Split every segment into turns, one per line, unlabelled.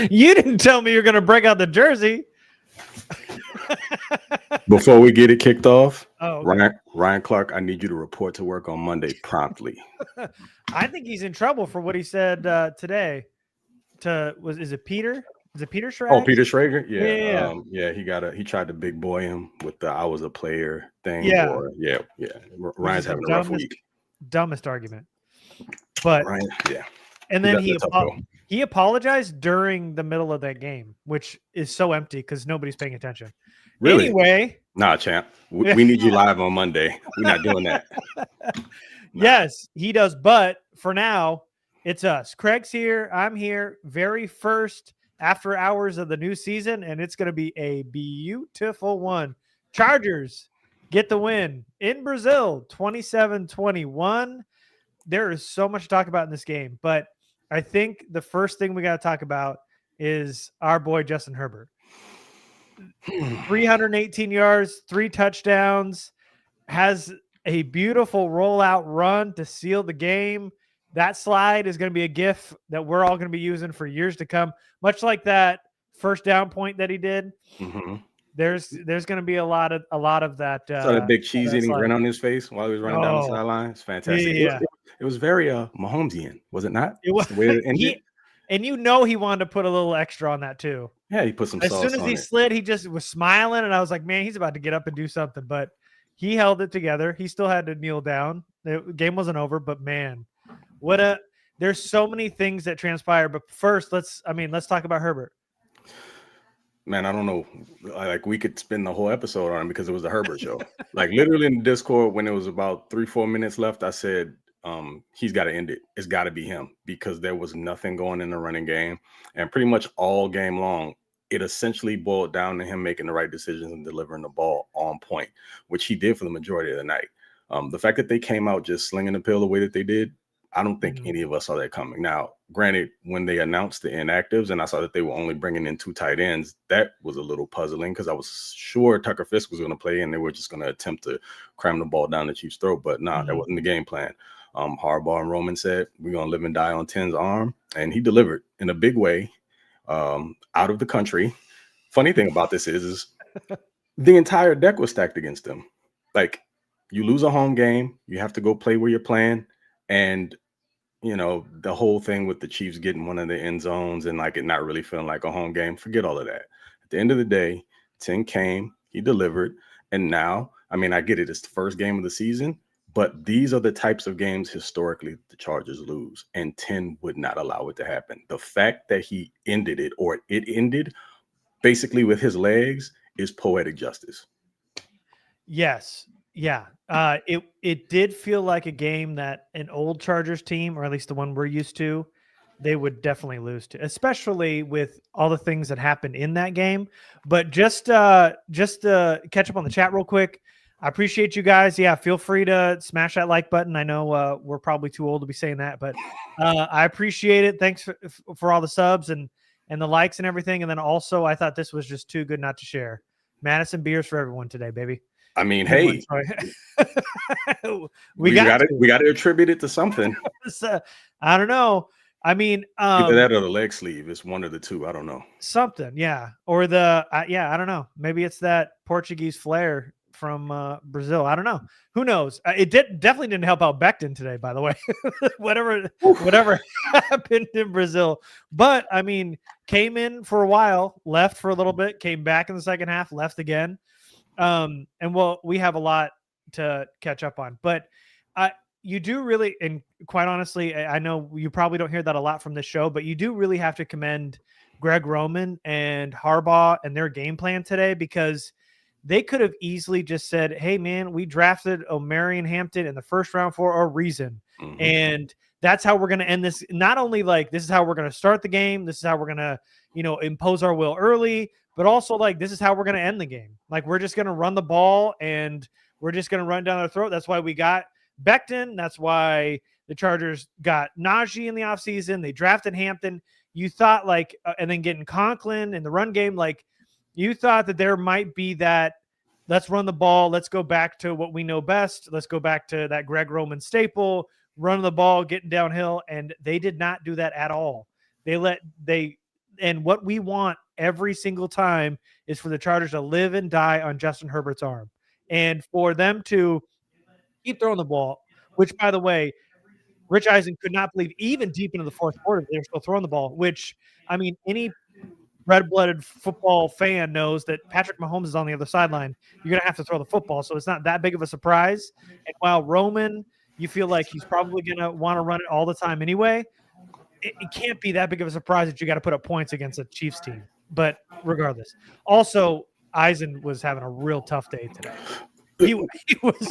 You didn't tell me you're going to break out the jersey.
Before we get it kicked off,
okay.
Ryan Clark, I need you to report to work on Monday promptly.
I think he's in trouble for what he said today. Is it Peter? Is it Peter Schrager?
Oh, Peter Schrager?
Yeah.
He tried to big boy him with the "I was a player" thing.
Yeah.
Or Ryan's having a rough week.
Dumbest argument. But
Ryan, yeah.
And then he apologized during the middle of that game, which is so empty because nobody's paying attention.
Really?
Anyway.
Nah, champ. We need you live on Monday. We're not doing that.
Nah. Yes, he does. But for now, it's us. Craig's here. I'm here. Very first after hours of the new season, and it's going to be a beautiful one. Chargers get the win in Brazil, 27-21. There is so much to talk about in this game, but I think the first thing we got to talk about is our boy Justin Herbert. 318 yards, 3 touchdowns, has a beautiful rollout run to seal the game. That slide is going to be a GIF that we're all going to be using for years to come, much like that first down point that he did.
Mm-hmm.
There's going to be a lot of that.
So that big cheese eating grin on his face while he was running down the sideline. It's fantastic.
Yeah.
It was very Mahomesian, was it not?
It was.
The way it ended.
And he wanted to put a little extra on that too.
Yeah, he put some sauce on it.
As soon as he slid, he just was smiling, and I was like, man, he's about to get up and do something. But he held it together. He still had to kneel down. The game wasn't over, but man, there's so many things that transpire. But first, let's talk about Herbert.
Man, I don't know. Like, we could spend the whole episode on him because it was a Herbert show. Like, literally in the Discord, when it was about 3-4 minutes left, I said, he's got to end it. It's got to be him because there was nothing going in the running game. And pretty much all game long, it essentially boiled down to him making the right decisions and delivering the ball on point, which he did for the majority of the night. The fact that they came out just slinging the pill the way that they did, I don't think any of us saw that coming. Now, granted, when they announced the inactives and I saw that they were only bringing in 2 tight ends, that was a little puzzling because I was sure Tucker Fisk was going to play and they were just going to attempt to cram the ball down the Chiefs' throat. But that wasn't the game plan. Harbaugh and Roman said, we're going to live and die on 10's arm. And he delivered in a big way out of the country. Funny thing about this is the entire deck was stacked against him. Like, you lose a home game, you have to go play where you're playing. And, the whole thing with the Chiefs getting one of the end zones and like it not really feeling like a home game, forget all of that. At the end of the day, 10 came, he delivered. And now, I get it, it's the first game of the season, but these are the types of games historically the Chargers lose, and 10 would not allow it to happen. The fact that he ended it, or it ended basically with his legs, is poetic justice.
Yes. Yeah. It did feel like a game that an old Chargers team, or at least the one we're used to, they would definitely lose to, especially with all the things that happened in that game. But just to catch up on the chat real quick, I appreciate you guys. Yeah, feel free to smash that like button. I know we're probably too old to be saying that, but I appreciate it. Thanks for all the subs and the likes and everything. And then also, I thought this was just too good not to share. Madison beers for everyone today, baby.
Hey, we got to attribute it to something.
I don't know.
Either that or the leg sleeve. It's one of the two. I don't know.
Something, yeah. Or I don't know. Maybe it's that Portuguese flair from Brazil. I don't know. Who knows? It definitely didn't help out Becton today, by the way. whatever happened in Brazil. But came in for a while, left for a little bit, came back in the second half, left again. We have a lot to catch up on, but you do really, and quite honestly, I know you probably don't hear that a lot from this show, but you do really have to commend Greg Roman and Harbaugh and their game plan today, because they could have easily just said, hey man, we drafted Omarion Hampton in the first round for a reason. Mm-hmm. And that's how we're going to end this. Not only like, this is how we're going to start the game. This is how we're going to, impose our will early, but also like, this is how we're going to end the game. Like, we're just going to run the ball and we're just going to run down their throat. That's why we got Becton. That's why the Chargers got Najee in the offseason. They drafted Hampton. You thought and then getting Conklin in the run game, like you thought that there might be that, let's run the ball. Let's go back to what we know best. Let's go back to that Greg Roman staple. running the ball, getting downhill, and they did not do that at all. And what we want every single time is for the Chargers to live and die on Justin Herbert's arm, and for them to keep throwing the ball, which, by the way, Rich Eisen could not believe even deep into the fourth quarter they were still throwing the ball, which, I mean, any red-blooded football fan knows that Patrick Mahomes is on the other sideline. You're going to have to throw the football, so it's not that big of a surprise. And while Roman, you feel like he's probably going to want to run it all the time anyway, it can't be that big of a surprise that you got to put up points against a Chiefs team. But regardless, also Eisen was having a real tough day today. He was,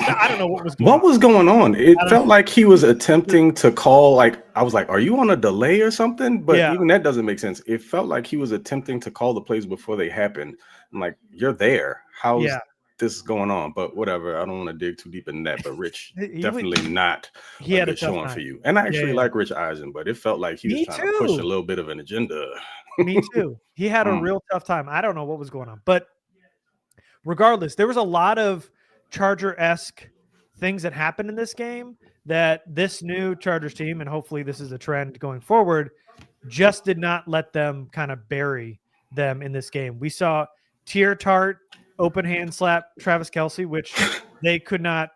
I don't know what was going on.
What was going on? It felt like he was attempting to call, like, I was like, are you on a delay or something? But even that doesn't make sense. It felt like he was attempting to call the plays before they happened. I'm like, you're there. How's this going on? But whatever. I don't want to dig too deep in that. But Rich, definitely not a good showing for you. And I actually like Rich Eisen, but it felt like he was trying to push a little bit of an agenda.
Me too. He had a real tough time. I don't know what was going on. But regardless, there was a lot of Charger-esque things that happened in this game that this new Chargers team, and hopefully this is a trend going forward, just did not let them kind of bury them in this game. We saw Tier Tart open hand slap Travis Kelce, which they could not.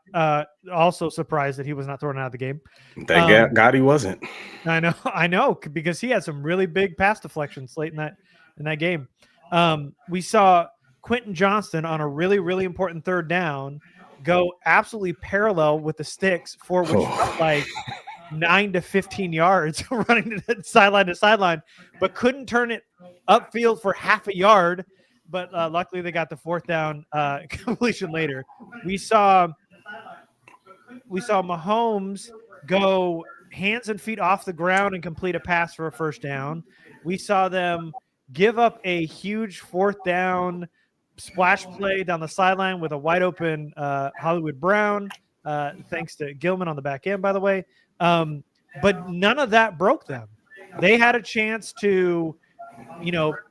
Also surprised that he was not thrown out of the game.
Thank God he wasn't.
I know, because he had some really big pass deflections late in that game. We saw Quentin Johnston on a really, really important third down go absolutely parallel with the sticks for which felt like 9 to 15 yards running sideline to sideline, but couldn't turn it upfield for half a yard. But luckily they got the fourth down completion later. We saw Mahomes go hands and feet off the ground and complete a pass for a first down. We saw them give up a huge fourth down splash play down the sideline with a wide open Hollywood Brown, thanks to Gilman on the back end, by the way. But none of that broke them. They had a chance to,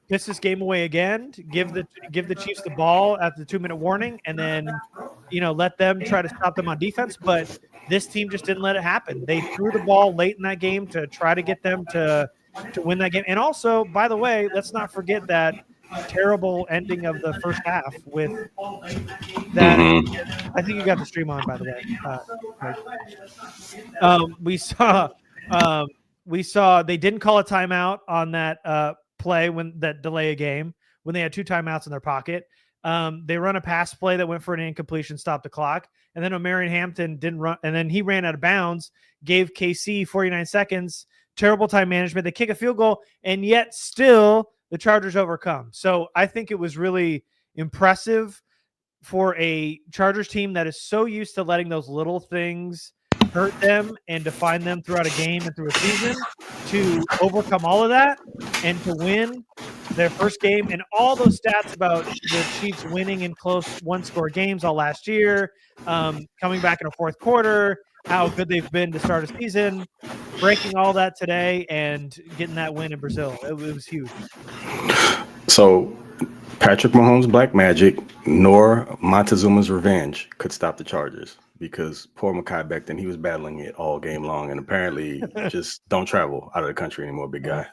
piss this game away again, give the Chiefs the ball at the 2-minute warning, and then, let them try to stop them on defense. But this team just didn't let it happen. They threw the ball late in that game to try to get them to win that game. And also, by the way, let's not forget that terrible ending of the first half with that. I think you got the stream on, by the way. We saw they didn't call a timeout on that play that delay a game when they had 2 timeouts in their pocket. They run a pass play that went for an incompletion, stopped the clock, and then Omarion Hampton didn't run, and then he ran out of bounds, gave KC 49 seconds. Terrible time management. They kick a field goal, and yet still the Chargers overcome. So I think it was really impressive for a Chargers team that is so used to letting those little things hurt them and define them throughout a game and through a season to overcome all of that and to win their first game. And all those stats about the Chiefs winning in close one-score games all last year, coming back in a fourth quarter, how good they've been to start a season, breaking all that today and getting that win in Brazil. It was huge.
So Patrick Mahomes' black magic nor Montezuma's revenge could stop the Chargers, because poor Mekhi Becton, he was battling it all game long, and apparently just don't travel out of the country anymore, big guy.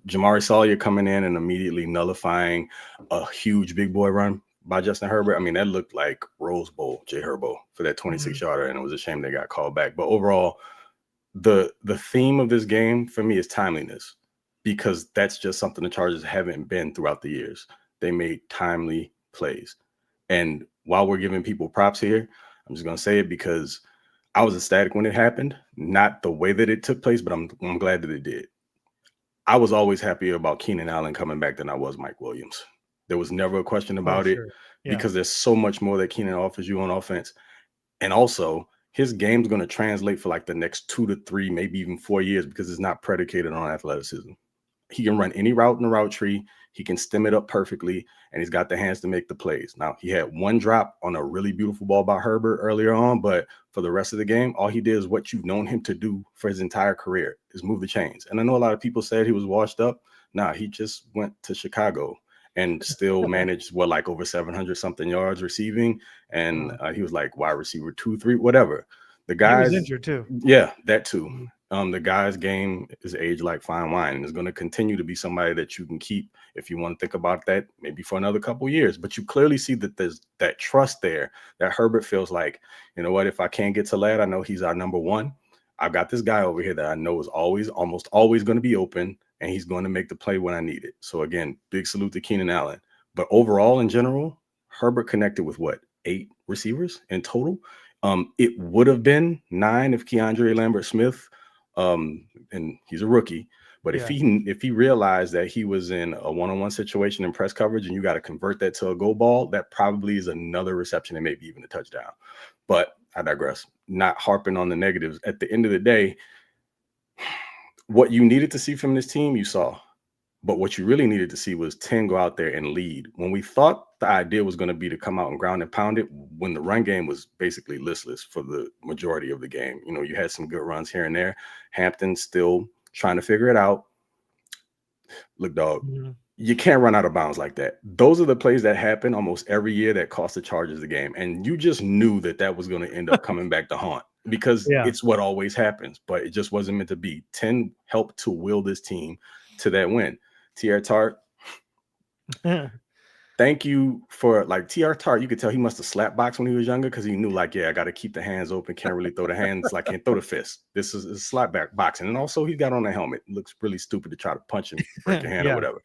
Jamari Sawyer coming in and immediately nullifying a huge big boy run by Justin Herbert. I mean, that looked like Rose Bowl, J Herbo, for that 26-yarder, and it was a shame they got called back. But overall, the theme of this game for me is timeliness, because that's just something the Chargers haven't been throughout the years. They made timely plays. And while we're giving people props here, I'm just going to say it because I was ecstatic when it happened, not the way that it took place, but I'm glad that it did. I was always happier about Keenan Allen coming back than I was Mike Williams. There was never a question about it, because there's so much more that Keenan offers you on offense. And also, his game's going to translate for like the next 2 to 3, maybe even 4 years, because it's not predicated on athleticism. He can run any route in the route tree. He can stem it up perfectly, and he's got the hands to make the plays. Now, he had one drop on a really beautiful ball by Herbert earlier on, but for the rest of the game, all he did is what you've known him to do for his entire career, is move the chains. And I know a lot of people said he was washed up. Nah, he just went to Chicago and still managed over 700 something yards receiving. And he was like wide receiver 2, 3, whatever. The
He was
guys,
injured too.
yeah, that too.
Mhm.
The guy's game is aged like fine wine and is going to continue to be somebody that you can keep if you want to think about that maybe for another couple of years. But you clearly see that there's that trust there that Herbert feels like, you know what, if I can't get to Ladd, I know he's our number one. I've got this guy over here that I know is almost always going to be open, and he's going to make the play when I need it. So again, big salute to Keenan Allen. But overall, in general, Herbert connected with what, 8 receivers in total? It would have been 9 if Keandre Lambert-Smith, and he's a rookie, but
Yeah.
if he realized that he was in a one-on-one situation in press coverage and you got to convert that to a go ball, that probably is another reception and maybe even a touchdown. But I digress. Not harping on the negatives. At the end of the day, what you needed to see from this team, you saw. But what you really needed to see was 10 go out there and lead. When we thought the idea was going to be to come out and ground and pound it, when the run game was basically listless for the majority of the game. You know, you had some good runs here and there. Hampton still trying to figure it out. Look, dog, you can't run out of bounds like that. Those are the plays that happen almost every year that cost the Chargers the game. And you just knew that that was going to end up coming back to haunt because it's what always happens. But it just wasn't meant to be. 10 helped to will this team to that win. TR Tart, thank you for like TR Tart. You could tell he must have slapped box when he was younger because he knew like, yeah, I got to keep the hands open. Can't really throw the hands, like can't throw the fist. This is slap back boxing. And also he got on a helmet. It looks really stupid to try to punch him, break your hand or whatever.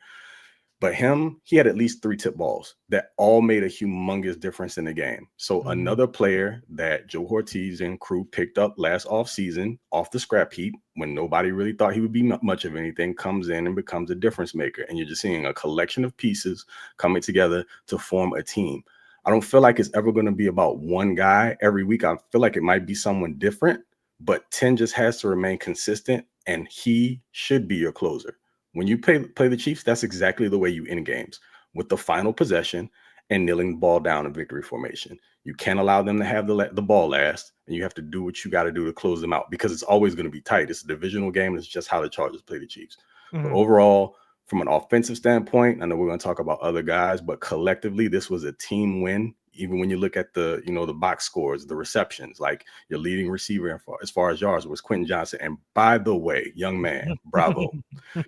But he had at least 3 tip balls that all made a humongous difference in the game. So another player that Joe Ortiz and crew picked up last offseason off the scrap heap when nobody really thought he would be much of anything comes in and becomes a difference maker. And you're just seeing a collection of pieces coming together to form a team. I don't feel like it's ever going to be about one guy every week. I feel like it might be someone different, but 10 just has to remain consistent, and he should be your closer. When you play the Chiefs, that's exactly the way you end games, with the final possession and kneeling the ball down in victory formation. You can't allow them to have the ball last, and you have to do what you got to do to close them out because it's always going to be tight. It's a divisional game, and it's just how the Chargers play the Chiefs. But overall, from an offensive standpoint, I know we're going to talk about other guys, but collectively, this was a team win. Even when you look at the, the box scores, the receptions, like your leading receiver as far as yards was Quentin Johnson. And by the way, young man, bravo,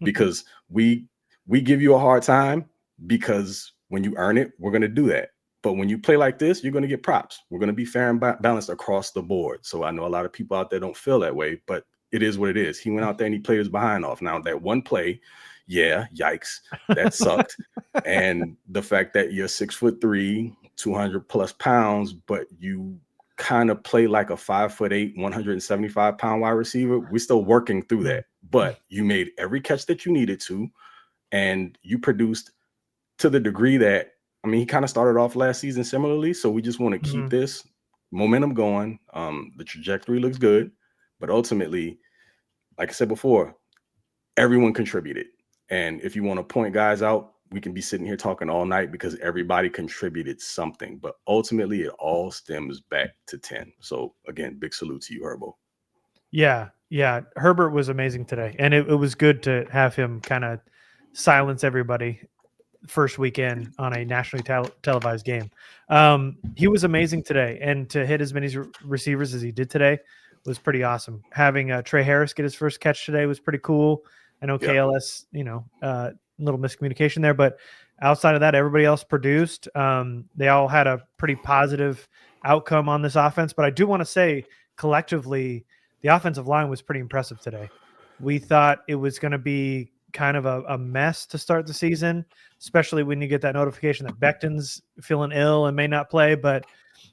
because we give you a hard time because when you earn it, we're going to do that. But when you play like this, you're going to get props. We're going to be fair and balanced across the board. So I know a lot of people out there don't feel that way, but it is what it is. He went out there and he played his behind off. Now that one play, yeah, yikes, that sucked. And the fact that you're 6'3", 200 plus pounds, but you kind of play like a 5'8", 175-pound wide receiver. We're still working through that, but you made every catch that you needed to, and you produced to the degree that, I mean, he kind of started off last season similarly. So we just want to keep this momentum going. The trajectory looks good, but ultimately, like I said before, everyone contributed. And if you want to point guys out, we can be sitting here talking all night because everybody contributed something. But ultimately, it all stems back to 10. So, again, big salute to you, Herbo.
Yeah. Herbert was amazing today. And it was good to have him kind of silence everybody first weekend on a nationally televised game. He was amazing today. And to hit as many receivers as he did today was pretty awesome. Having Trey Harris get his first catch today was pretty cool. I know KLS, little miscommunication there, but outside of that, everybody else produced. They all had a pretty positive outcome on this offense. But I do want to say collectively, the offensive line was pretty impressive today. We thought it was going to be kind of a mess to start the season, especially when you get that notification that Becton's feeling ill and may not play. But,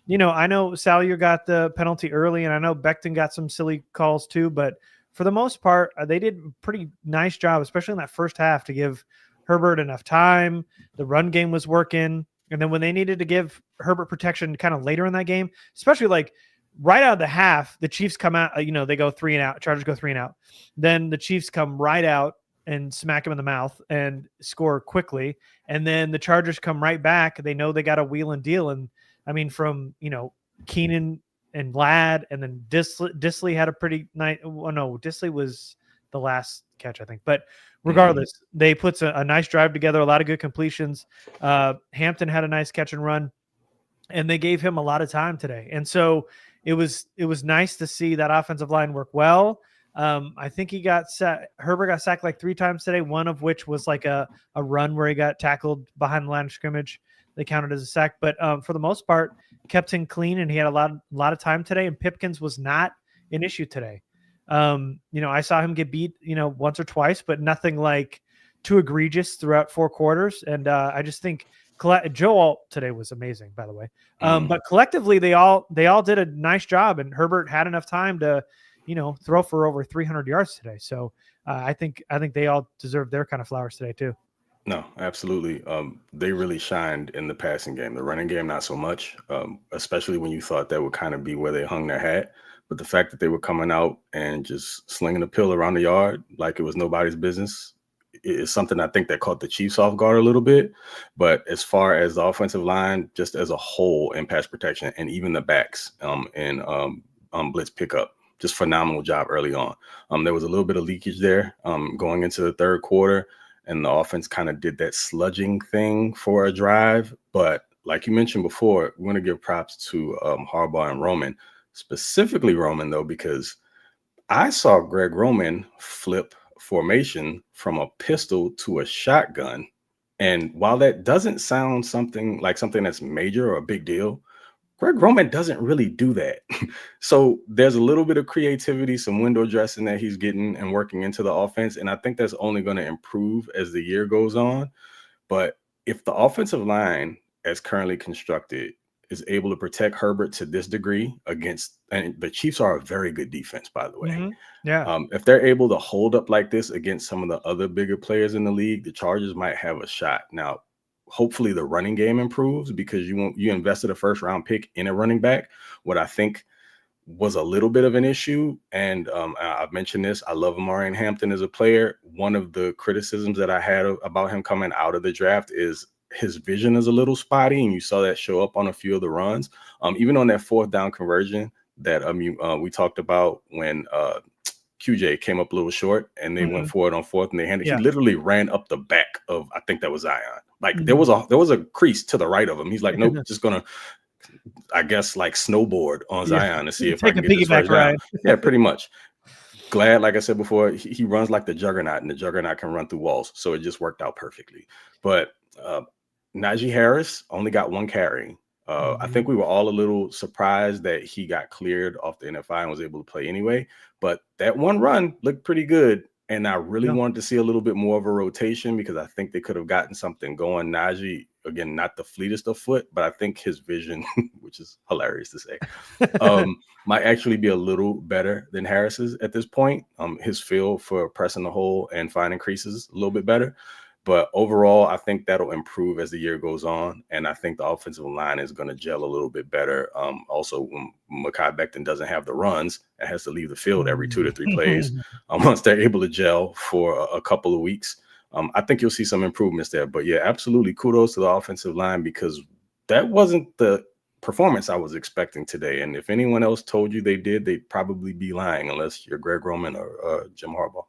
I know Salyer got the penalty early, and I know Becton got some silly calls too, but for the most part, they did a pretty nice job, especially in that first half, to give Herbert enough time. The run game was working. And then when they needed to give Herbert protection kind of later in that game, especially like right out of the half, the Chiefs come out, they go 3 and out, Chargers go 3 and out. Then the Chiefs come right out and smack him in the mouth and score quickly. And then the Chargers come right back. They know they got a wheel and deal. And I mean, from, Keenan and Ladd, and then Disley had a pretty nice. Oh no, Disley was the last catch, I think. But regardless, they put a nice drive together, a lot of good completions. Hampton had a nice catch and run, and they gave him a lot of time today. And so it was nice to see that offensive line work well. I think Herbert got sacked like 3 times today, one of which was like a run where he got tackled behind the line of scrimmage. They counted as a sack, but for the most part, kept him clean, and he had a lot of time today. And Pipkins was not an issue today. I saw him get beat, once or twice, but nothing like too egregious throughout 4 quarters. And I just think Joel today was amazing, by the way. But collectively, they all did a nice job, and Herbert had enough time to, throw for over 300 yards today. So I think they all deserve their kind of flowers today too.
No, absolutely. They really shined in the passing game. The running game, not so much, especially when you thought that would kind of be where they hung their hat. But the fact that they were coming out and just slinging a pill around the yard like it was nobody's business is something I think that caught the Chiefs off guard a little bit. But as far as the offensive line, just as a whole in pass protection, and even the backs in blitz pickup, just phenomenal job early on. There was a little bit of leakage there going into the third quarter, and the offense kind of did that sludging thing for a drive. But like you mentioned before, we want to give props to Harbaugh and Roman. Specifically Roman, though, because I saw Greg Roman flip formation from a pistol to a shotgun. And while that doesn't sound something that's major or a big deal, Greg Roman doesn't really do that. So there's a little bit of creativity, some window dressing that he's getting and working into the offense. And I think that's only going to improve as the year goes on. But if the offensive line, as currently constructed, is able to protect Herbert to this degree and the Chiefs are a very good defense, by the way.
Mm-hmm. Yeah.
If they're able to hold up like this against some of the other bigger players in the league, the Chargers might have a shot. Now, hopefully the running game improves, because you invested a first round pick in a running back. What I think was a little bit of an issue, and I've mentioned this, I love Marshon Hampton as a player. One of the criticisms that I had about him coming out of the draft is his vision is a little spotty, and you saw that show up on a few of the runs. Even on that 4th down conversion that we talked about when QJ came up a little short and they went forward on 4th and they handed. He literally ran up the back of, I think that was Zion. Like there was a crease to the right of him. He's like, nope, just gonna, I guess, like snowboard on Zion to see if I can get this first down. Yeah, pretty much. Glad, like I said before, he runs like the Juggernaut, and the Juggernaut can run through walls. So it just worked out perfectly. But Najee Harris only got 1 carry. I think we were all a little surprised that he got cleared off the NFI and was able to play anyway. But that 1 run looked pretty good. And I really wanted to see a little bit more of a rotation, because I think they could have gotten something going. Najee, again, not the fleetest of foot, but I think his vision, which is hilarious to say, might actually be a little better than Harris's at this point. His feel for pressing the hole and finding creases a little bit better. But overall, I think that'll improve as the year goes on. And I think the offensive line is going to gel a little bit better. Also, when Mekhi Becton doesn't have the runs and has to leave the field every 2 to 3 plays, once they're able to gel for a couple of weeks, I think you'll see some improvements there. But yeah, absolutely kudos to the offensive line, because that wasn't the performance I was expecting today. And if anyone else told you they did, they'd probably be lying, unless you're Greg Roman or Jim Harbaugh.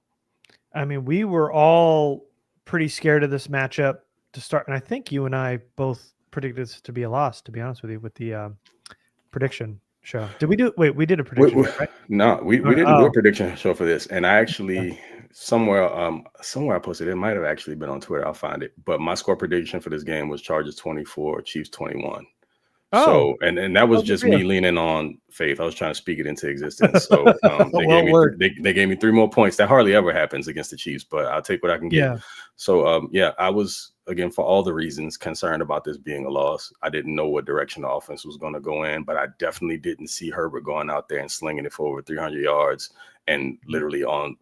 I mean, we were all pretty scared of this matchup to start, and I think you and I both predicted this to be a loss, to be honest with you, with the prediction show. Did we do? Wait, we did a prediction, right?
No, we didn't do a prediction show for this. And I actually somewhere I posted, it might have actually been on Twitter. I'll find it. But my score prediction for this game was Chargers 24, Chiefs 21. So, and that was just me leaning on faith. I was trying to speak it into existence. So they gave me 3 more points. That hardly ever happens against the Chiefs, but I'll take what I can get. Yeah. So, I was, again, for all the reasons, concerned about this being a loss. I didn't know what direction the offense was going to go in, but I definitely didn't see Herbert going out there and slinging it for over 300 yards and literally on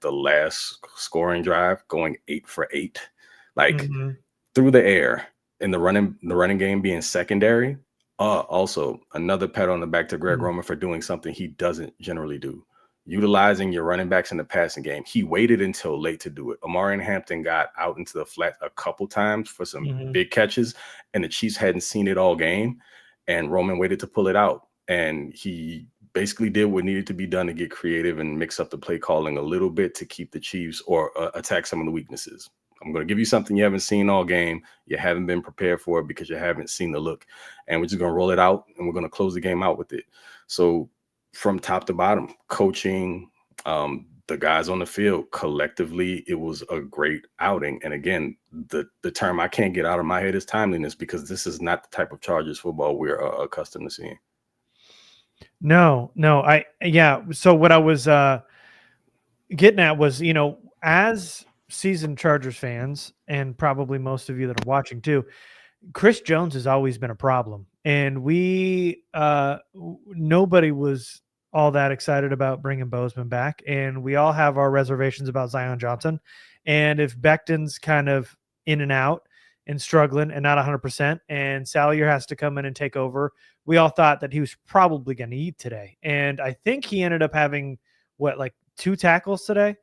the last scoring drive, going 8 for 8, through the air, and the running game being secondary. Also, another pat on the back to Greg Roman for doing something he doesn't generally do, utilizing your running backs in the passing game. He waited until late to do it. Marshon Hampton got out into the flat a couple times for some big catches, and the Chiefs hadn't seen it all game, and Roman waited to pull it out. And he basically did what needed to be done to get creative and mix up the play calling a little bit to keep the Chiefs or attack some of the weaknesses. I'm going to give you something you haven't seen all game. You haven't been prepared for it because you haven't seen the look. And we're just going to roll it out, and we're going to close the game out with it. So from top to bottom, coaching, the guys on the field, collectively, it was a great outing. And again, the term I can't get out of my head is timeliness, because this is not the type of Chargers football we're accustomed to seeing.
No. So what I was getting at was, as seasoned Chargers fans, and probably most of you that are watching too, Chris Jones has always been a problem, and nobody was all that excited about bringing Bozeman back, and we all have our reservations about Zion Johnson. And if Becton's kind of in and out and struggling and not 100%, and Salyer has to come in and take over, we all thought that he was probably going to eat today. And I think he ended up having like 2 tackles today.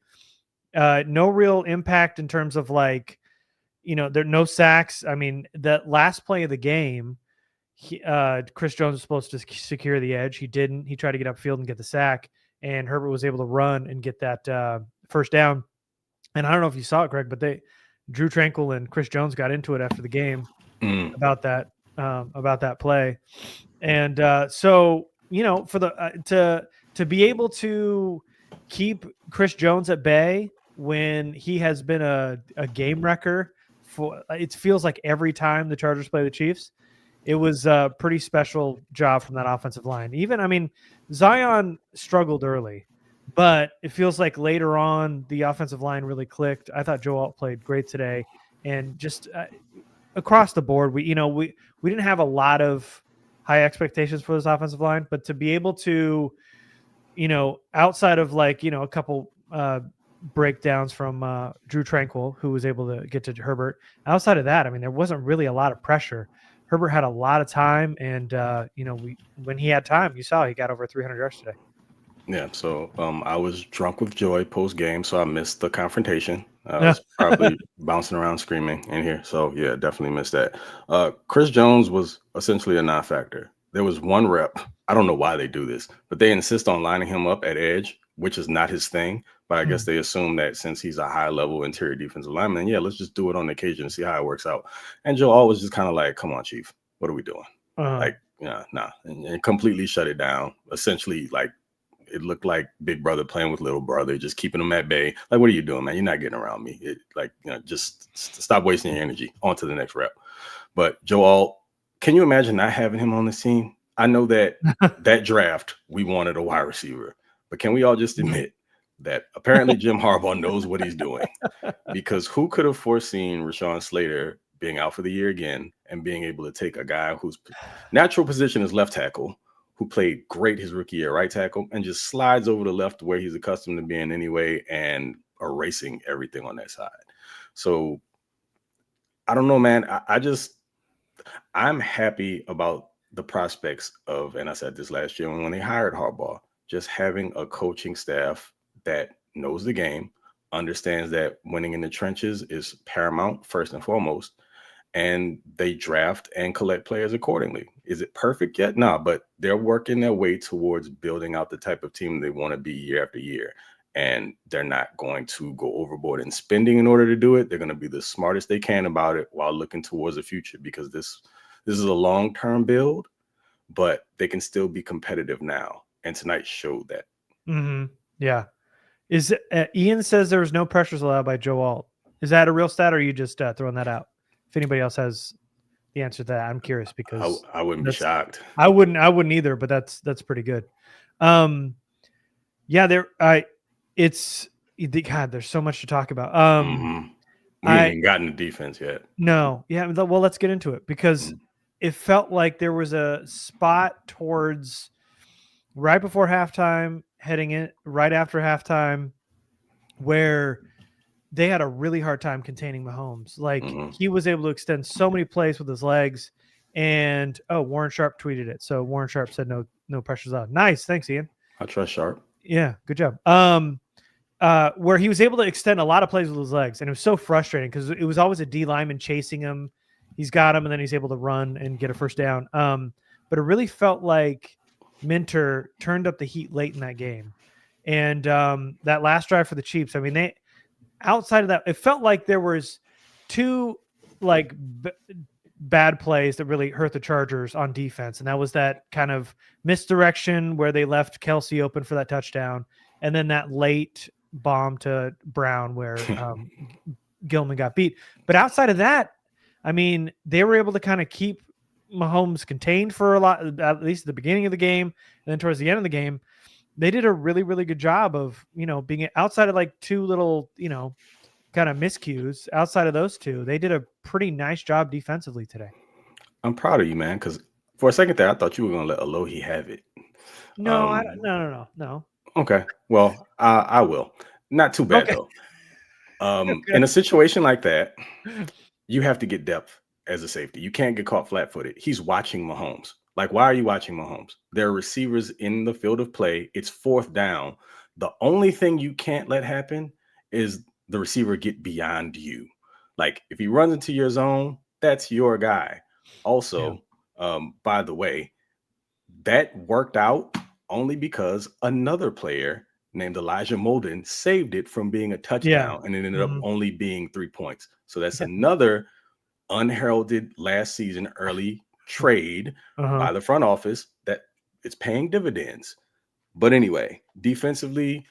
No real impact in terms of like, there are no sacks. I mean, that last play of the game, Chris Jones was supposed to secure the edge. He didn't. He tried to get upfield and get the sack, and Herbert was able to run and get that first down. And I don't know if you saw it, Greg, but Drew Tranquil and Chris Jones got into it after the game about that play. And so, for to be able to keep Chris Jones at bay when he has been a game wrecker for, it feels like every time the Chargers play the Chiefs, it was a pretty special job from that offensive line. Zion struggled early, but it feels like later on the offensive line really clicked. I thought Joe Alt played great today, and just across the board, we didn't have a lot of high expectations for this offensive line, but to be able to, outside of a couple breakdowns from Drew Tranquil, who was able to get to Herbert. Outside of that, there wasn't really a lot of pressure. Herbert had a lot of time, and when he had time, you saw he got over 300 yards today.
Yeah, so I was drunk with joy post game, so I missed the confrontation. I was probably bouncing around screaming in here, so yeah, definitely missed that. Chris Jones was essentially a non-factor. There was one rep. I don't know why they do this, but they insist on lining him up at edge, which is not his thing. But I guess they assume that since he's a high-level interior defensive lineman, yeah, let's just do it on occasion and see how it works out. And Joe always just kind of like, come on, Chief, what are we doing? Nah, and completely shut it down. Essentially, like, it looked like big brother playing with little brother, just keeping them at bay. Like, what are you doing, man? You're not getting around me. Just stop wasting your energy. On to the next rep. But Joe Alt, can you imagine not having him on the team? I know that that draft, we wanted a wide receiver. But can we all just admit that apparently Jim Harbaugh knows what he's doing? Because who could have foreseen Rashawn Slater being out for the year again and being able to take a guy whose natural position is left tackle, who played great his rookie year right tackle, and just slides over the left where he's accustomed to being anyway and erasing everything on that side. So I don't know, man. I'm happy about the prospects of, and I said this last year when they hired Harbaugh, just having a coaching staff that knows the game, understands that winning in the trenches is paramount first and foremost, and they draft and collect players accordingly. Is it perfect yet? No, but they're working their way towards building out the type of team they want to be year after year. And they're not going to go overboard in spending in order to do it. They're going to be the smartest they can about it while looking towards the future, because this is a long-term build, but they can still be competitive now. And tonight showed that.
Mm-hmm. Yeah. Ian says there was no pressures allowed by Joe Alt. Is that a real stat, or are you just throwing that out? If anybody else has the answer to that, I'm curious, because
I wouldn't be shocked.
I wouldn't either, but that's pretty good. Yeah, God, there's so much to talk about.
We haven't even gotten to defense yet.
No. Yeah. Well, let's get into it, because it felt like there was a spot towards right before halftime, heading in right after halftime, where they had a really hard time containing Mahomes. Like, he was able to extend so many plays with his legs. And Warren Sharp tweeted it. So Warren Sharp said no pressures on. Nice. Thanks, Ian.
I trust Sharp.
Yeah, good job. Where he was able to extend a lot of plays with his legs, and it was so frustrating because it was always a D lineman chasing him. He's got him, and then he's able to run and get a first down. But it really felt like Minter turned up the heat late in that game. And that last drive for the Chiefs, I mean, outside of that, it felt like there was two bad plays that really hurt the Chargers on defense. And that was that kind of misdirection where they left Kelsey open for that touchdown. And then that late bomb to Brown where Gilman got beat. But outside of that, I mean, they were able to kind of keep Mahomes contained for a lot, at least at the beginning of the game. And then towards the end of the game, they did a really, really good job of, being outside of like two little, kind of miscues. Outside of those two, they did a pretty nice job defensively today.
I'm proud of you, man, because for a second there, I thought you were going to let Alohi have it.
No, no.
Okay. Well, I will. Not too bad, though.
Okay.
In a situation like that, you have to get depth as a safety. You can't get caught flat-footed. He's watching Mahomes. Like, why are you watching Mahomes? There are receivers in the field of play. It's fourth down. The only thing you can't let happen is the receiver get beyond you. Like, if he runs into your zone, that's your guy. Also, by the way, that worked out only because another player named Elijah Molden saved it from being a touchdown, and it ended up only being 3 points. So that's another unheralded last season early trade by the front office that it's paying dividends. But anyway, defensively,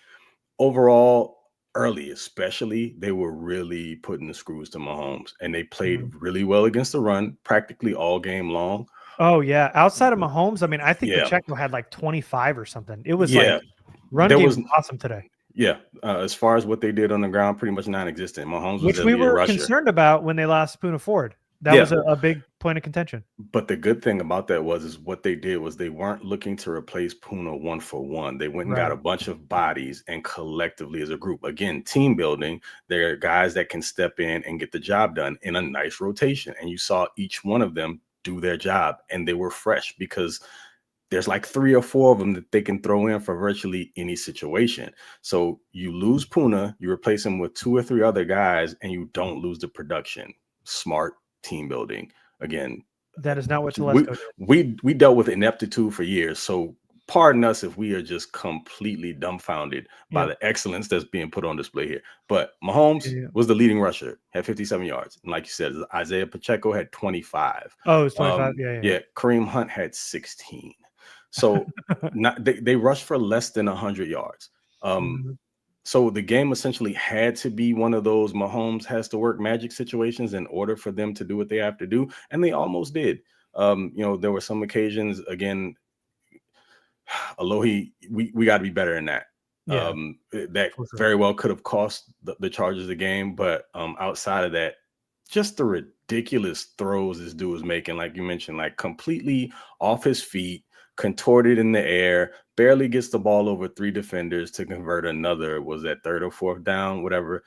overall, early especially, they were really putting the screws to Mahomes, and they played really well against the run practically all game long.
Oh, yeah. Outside of Mahomes, I mean, I think Pacheco had like 25 or something. It was like run game was awesome today.
Yeah. As far as what they did on the ground, pretty much non-existent. Mahomes
was we were concerned about when they lost Poona Ford. That was a big point of contention.
But the good thing about that is what they did was they weren't looking to replace Poona 1-for-1. They went and got a bunch of bodies, and collectively as a group, again, team building, there are guys that can step in and get the job done in a nice rotation. And you saw each one of them do their job, and they were fresh because there's like 3 or 4 of them that they can throw in for virtually any situation. So you lose Poona, you replace him with 2 or 3 other guys, and you don't lose the production. Smart team building. Again,
that is not what Telesco
did. We dealt with ineptitude for years. So pardon us if we are just completely dumbfounded by the excellence that's being put on display here. But Mahomes was the leading rusher, had 57 yards. And like you said, Isaiah Pacheco had 25.
Oh, it was 25.
Yeah. Kareem Hunt had 16. So they rushed for less than 100 yards. So the game essentially had to be one of those Mahomes has to work magic situations in order for them to do what they have to do. And they almost did. There were some occasions, again, Alohi, we got to be better than that. That very well could have cost the Chargers the game. But outside of that, just the ridiculous throws this dude was making, like you mentioned, like completely off his feet, contorted in the air, barely gets the ball over 3 defenders to convert another, was that 3rd or 4th down, whatever.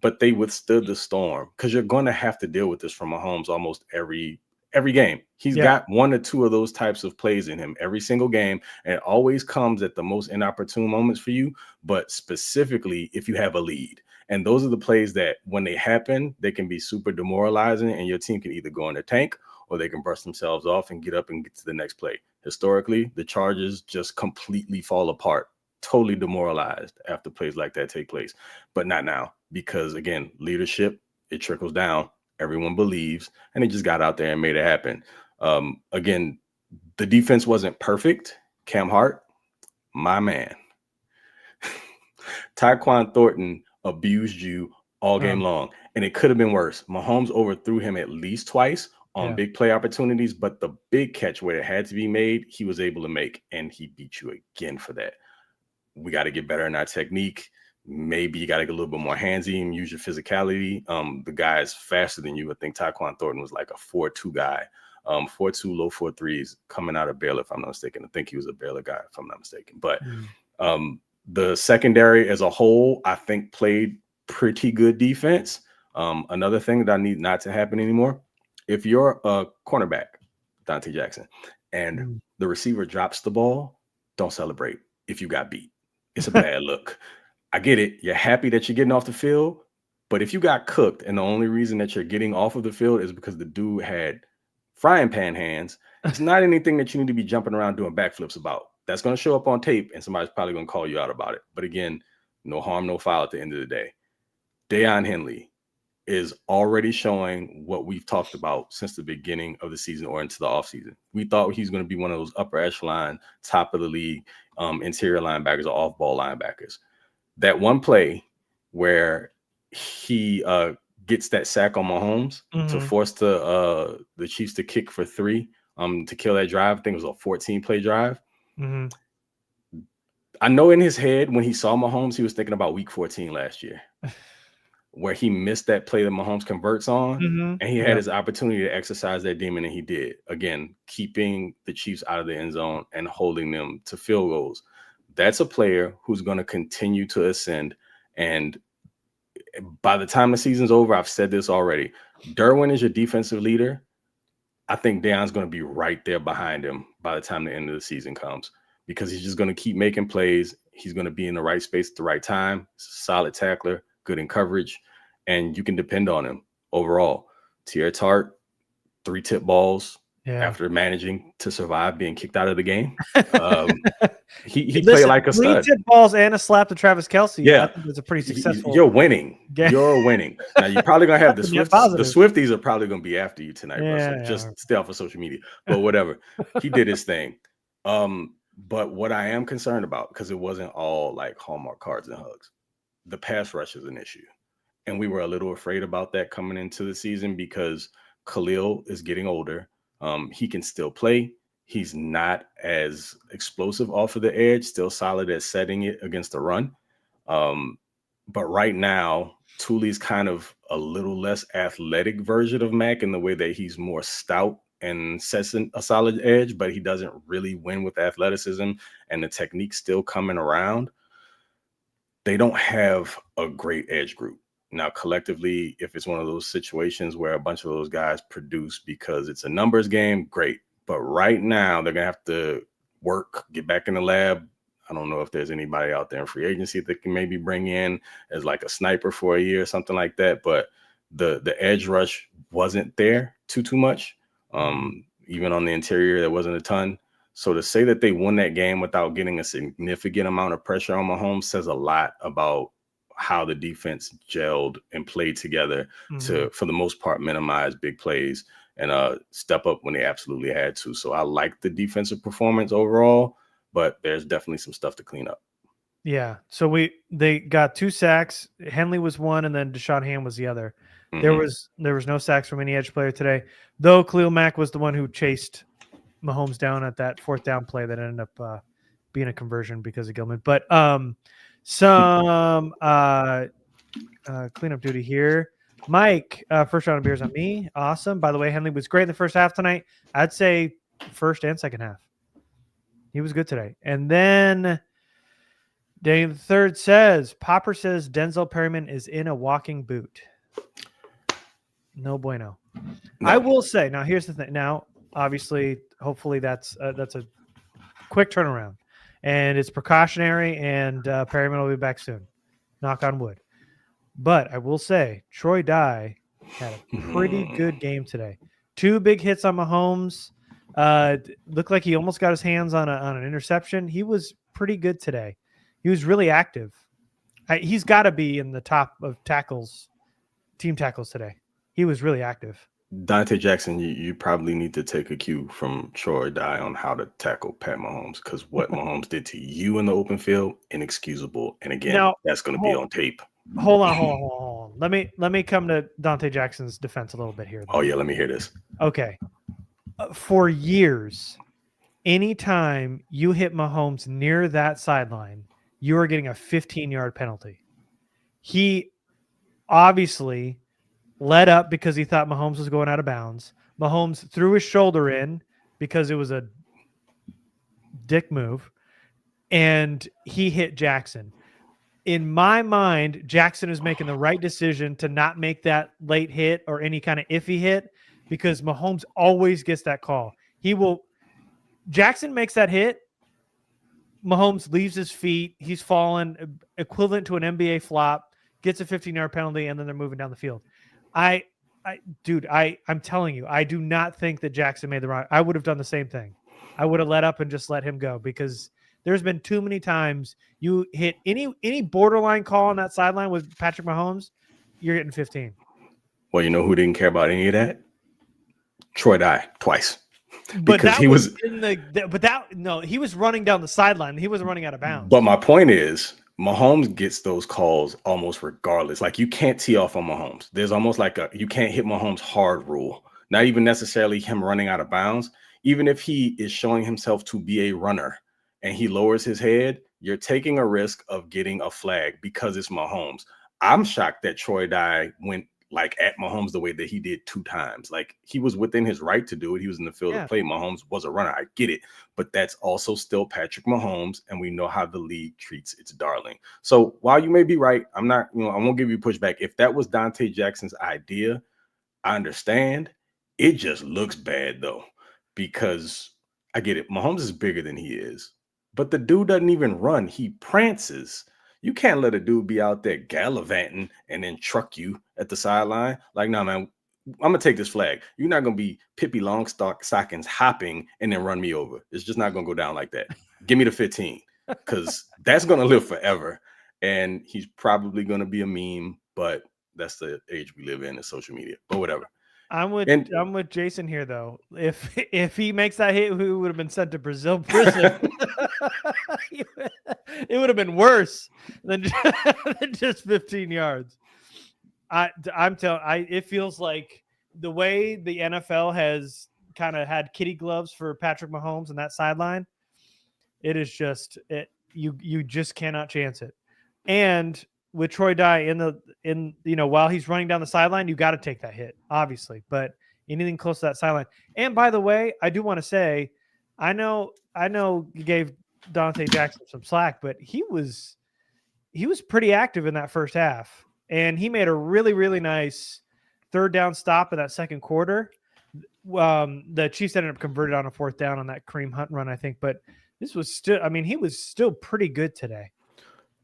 But they withstood the storm, because you're going to have to deal with this from Mahomes almost every game. He's got 1 or 2 of those types of plays in him every single game, and it always comes at the most inopportune moments for you, but specifically if you have a lead. And those are the plays that when they happen, they can be super demoralizing, and your team can either go in the tank or they can brush themselves off and get up and get to the next play. Historically, the Chargers just completely fall apart, totally demoralized after plays like that take place. But not now, because again, leadership, it trickles down. Everyone believes, and they just got out there and made it happen. Again, the defense wasn't perfect. Cam Hart, my man. Tyquan Thornton abused you all game long, and it could have been worse. Mahomes overthrew him at least twice on big play opportunities, but the big catch where it had to be made, he was able to make, and he beat you again for that. We got to get better in our technique. Maybe you got to get a little bit more handsy and use your physicality. The guy is faster than you. I think Tyquan Thornton was like a 4.2 guy, 4.2, low 4.3s coming out of Baylor, if I'm not mistaken. I think he was a Baylor guy, if I'm not mistaken. But the secondary as a whole, I think, played pretty good defense. Another thing that I need not to happen anymore, if you're a cornerback, Dante Jackson, and the receiver drops the ball, don't celebrate if you got beat. It's a bad look. I get it. You're happy that you're getting off the field, but if you got cooked and the only reason that you're getting off of the field is because the dude had frying pan hands, it's not anything that you need to be jumping around doing backflips about. That's going to show up on tape, and somebody's probably going to call you out about it. But again, no harm, no foul at the end of the day. Deion Henley, is already showing what we've talked about since the beginning of the season or into the offseason. We thought he's going to be one of those upper echelon, top of the league, interior linebackers or off-ball linebackers. That one play where he gets that sack on Mahomes to force the Chiefs to kick for 3 to kill that drive. I think it was a 14-play drive. I know in his head when he saw Mahomes, he was thinking about week 14 last year, where he missed that play that Mahomes converts on, and he had his opportunity to exercise that demon, and he did. Again, keeping the Chiefs out of the end zone and holding them to field goals. That's a player who's going to continue to ascend. And by the time the season's over, I've said this already, Derwin is your defensive leader. I think Deion's going to be right there behind him by the time the end of the season comes, because he's just going to keep making plays. He's going to be in the right space at the right time. Solid tackler, good in coverage, and you can depend on him overall. Tier Tart, 3 tip balls after managing to survive being kicked out of the game. He played like a stud.
3 tip balls and a slap to Travis Kelce. Yeah, I think it's a pretty successful.
You're winning. You're winning. Now you're probably gonna have the Swifties. The Swifties are probably gonna be after you tonight, Russell. Just stay off of social media. But whatever. He did his thing. But what I am concerned about, because it wasn't all like Hallmark cards and hugs, the pass rush is an issue. And we were a little afraid about that coming into the season because Khalil is getting older. He can still play. He's not as explosive off of the edge, still solid at setting it against the run. But right now, Tuli's kind of a little less athletic version of Mac in the way that he's more stout and sets a solid edge, but he doesn't really win with athleticism, and the technique's still coming around. They don't have a great edge group. Now, collectively, if it's one of those situations where a bunch of those guys produce because it's a numbers game, great. But right now, they're going to have to work, get back in the lab. I don't know if there's anybody out there in free agency that can maybe bring in as like a sniper for a year or something like that. But the edge rush wasn't there too much. Even on the interior, there wasn't a ton. So to say that they won that game without getting a significant amount of pressure on Mahomes says a lot about how the defense gelled and played together to, for the most part, minimize big plays and step up when they absolutely had to. So I like the defensive performance overall, but there's definitely some stuff to clean up.
Yeah. So they got 2 sacks. Henley was one, and then Deshaun Ham was the other. There was no sacks from any edge player today, though Khalil Mack was the one who chased Mahomes down at that 4th down play that ended up being a conversion because of Gilman. But some cleanup duty here. Mike, first round of beers on me. Awesome. By the way, Henley was great in the first half tonight. I'd say first and second half. He was good today. And then Daniel III says, Popper says Denzel Perryman is in a walking boot. No bueno. No. I will say, now here's the thing. Now, obviously, hopefully that's a quick turnaround. And it's precautionary, and Perryman will be back soon. Knock on wood. But I will say, Troy Dye had a pretty good game today. 2 big hits on Mahomes. Looked like he almost got his hands on an interception. He was pretty good today. He was really active. He's got to be in the top of tackles, team tackles today. He was really active.
Dante Jackson, you probably need to take a cue from Troy Dye on how to tackle Pat Mahomes, because what Mahomes did to you in the open field, inexcusable. And again, now, that's going to be on tape.
Hold on. Let me come to Dante Jackson's defense a little bit here.
Oh, yeah, let me hear this.
Okay. For years, anytime you hit Mahomes near that sideline, you are getting a 15-yard penalty. He obviously led up because he thought Mahomes was going out of bounds. Mahomes threw his shoulder in because it was a dick move, and he hit Jackson. In my mind, Jackson is making the right decision to not make that late hit or any kind of iffy hit, because Mahomes always gets that call. Jackson makes that hit, Mahomes leaves his feet, he's fallen, equivalent to an NBA flop, gets a 15-yard penalty, and then they're moving down the field. I'm telling you, I do not think that Jackson made the wrong. I would have done the same thing. I would have let up and just let him go, because there's been too many times you hit any borderline call on that sideline with Patrick Mahomes, you're getting 15.
Well, you know who didn't care about any of that? Troy Dye twice.
But that he was in he was running down the sideline. He wasn't running out of bounds.
But my point is, Mahomes gets those calls almost regardless. Like, you can't tee off on Mahomes. There's almost like you can't hit Mahomes hard rule. Not even necessarily him running out of bounds. Even if he is showing himself to be a runner and he lowers his head, you're taking a risk of getting a flag because it's Mahomes. I'm shocked that Troy Dye went like at Mahomes the way that he did 2 times. Like, he was within his right to do it. He was in the field of play. Mahomes was a runner. I get it. But that's also still Patrick Mahomes, and we know how the league treats its darling. So while you may be right, I'm not, I won't give you pushback. If that was Dante Jackson's idea, I understand. It just looks bad, though, because I get it. Mahomes is bigger than he is, but the dude doesn't even run. He prances. You can't let a dude be out there gallivanting and then truck you at the sideline. Like, no, man, I'm going to take this flag. You're not going to be Pippi Longstockings hopping and then run me over. It's just not going to go down like that. Give me the 15, because that's going to live forever. And he's probably going to be a meme, but that's the age we live in social media. But whatever.
I'm with Jason here, though. If he makes that hit, who would have been sent to Brazil prison? It would have been worse than just 15 yards. It feels like the way the NFL has kind of had kitty gloves for Patrick Mahomes and that sideline. It is just you just cannot chance it. And with Troy Dye while he's running down the sideline, you got to take that hit, obviously. But anything close to that sideline. And by the way, I do want to say, I know you gave Dante Jackson some slack, but he was pretty active in that first half, and he made a really, really nice 3rd down stop in that second quarter. The Chiefs ended up converted on a 4th down on that Kareem Hunt run, I think, but this was still, he was still pretty good today.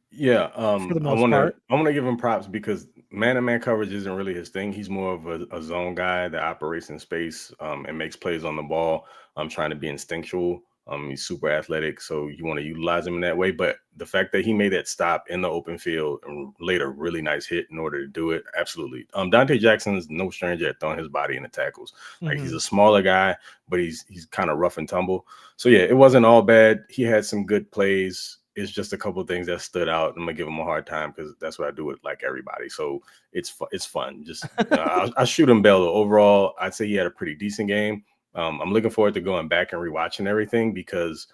Yeah, I want to give him props because man-to-man coverage isn't really his thing. He's more of a zone guy that operates in space and makes plays on the ball. Trying to be instinctual. He's super athletic, so you want to utilize him in that way. But the fact that he made that stop in the open field and laid a really nice hit in order to do it, absolutely. Dante Jackson's no stranger at throwing his body in the tackles. Like, he's a smaller guy, but he's kind of rough and tumble. So yeah, it wasn't all bad. He had some good plays. It's just a couple of things that stood out. I'm gonna give him a hard time because that's what I do with like everybody. So it's fun. Just I shoot him Bell. Overall, I'd say he had a pretty decent game. I'm looking forward to going back and rewatching everything because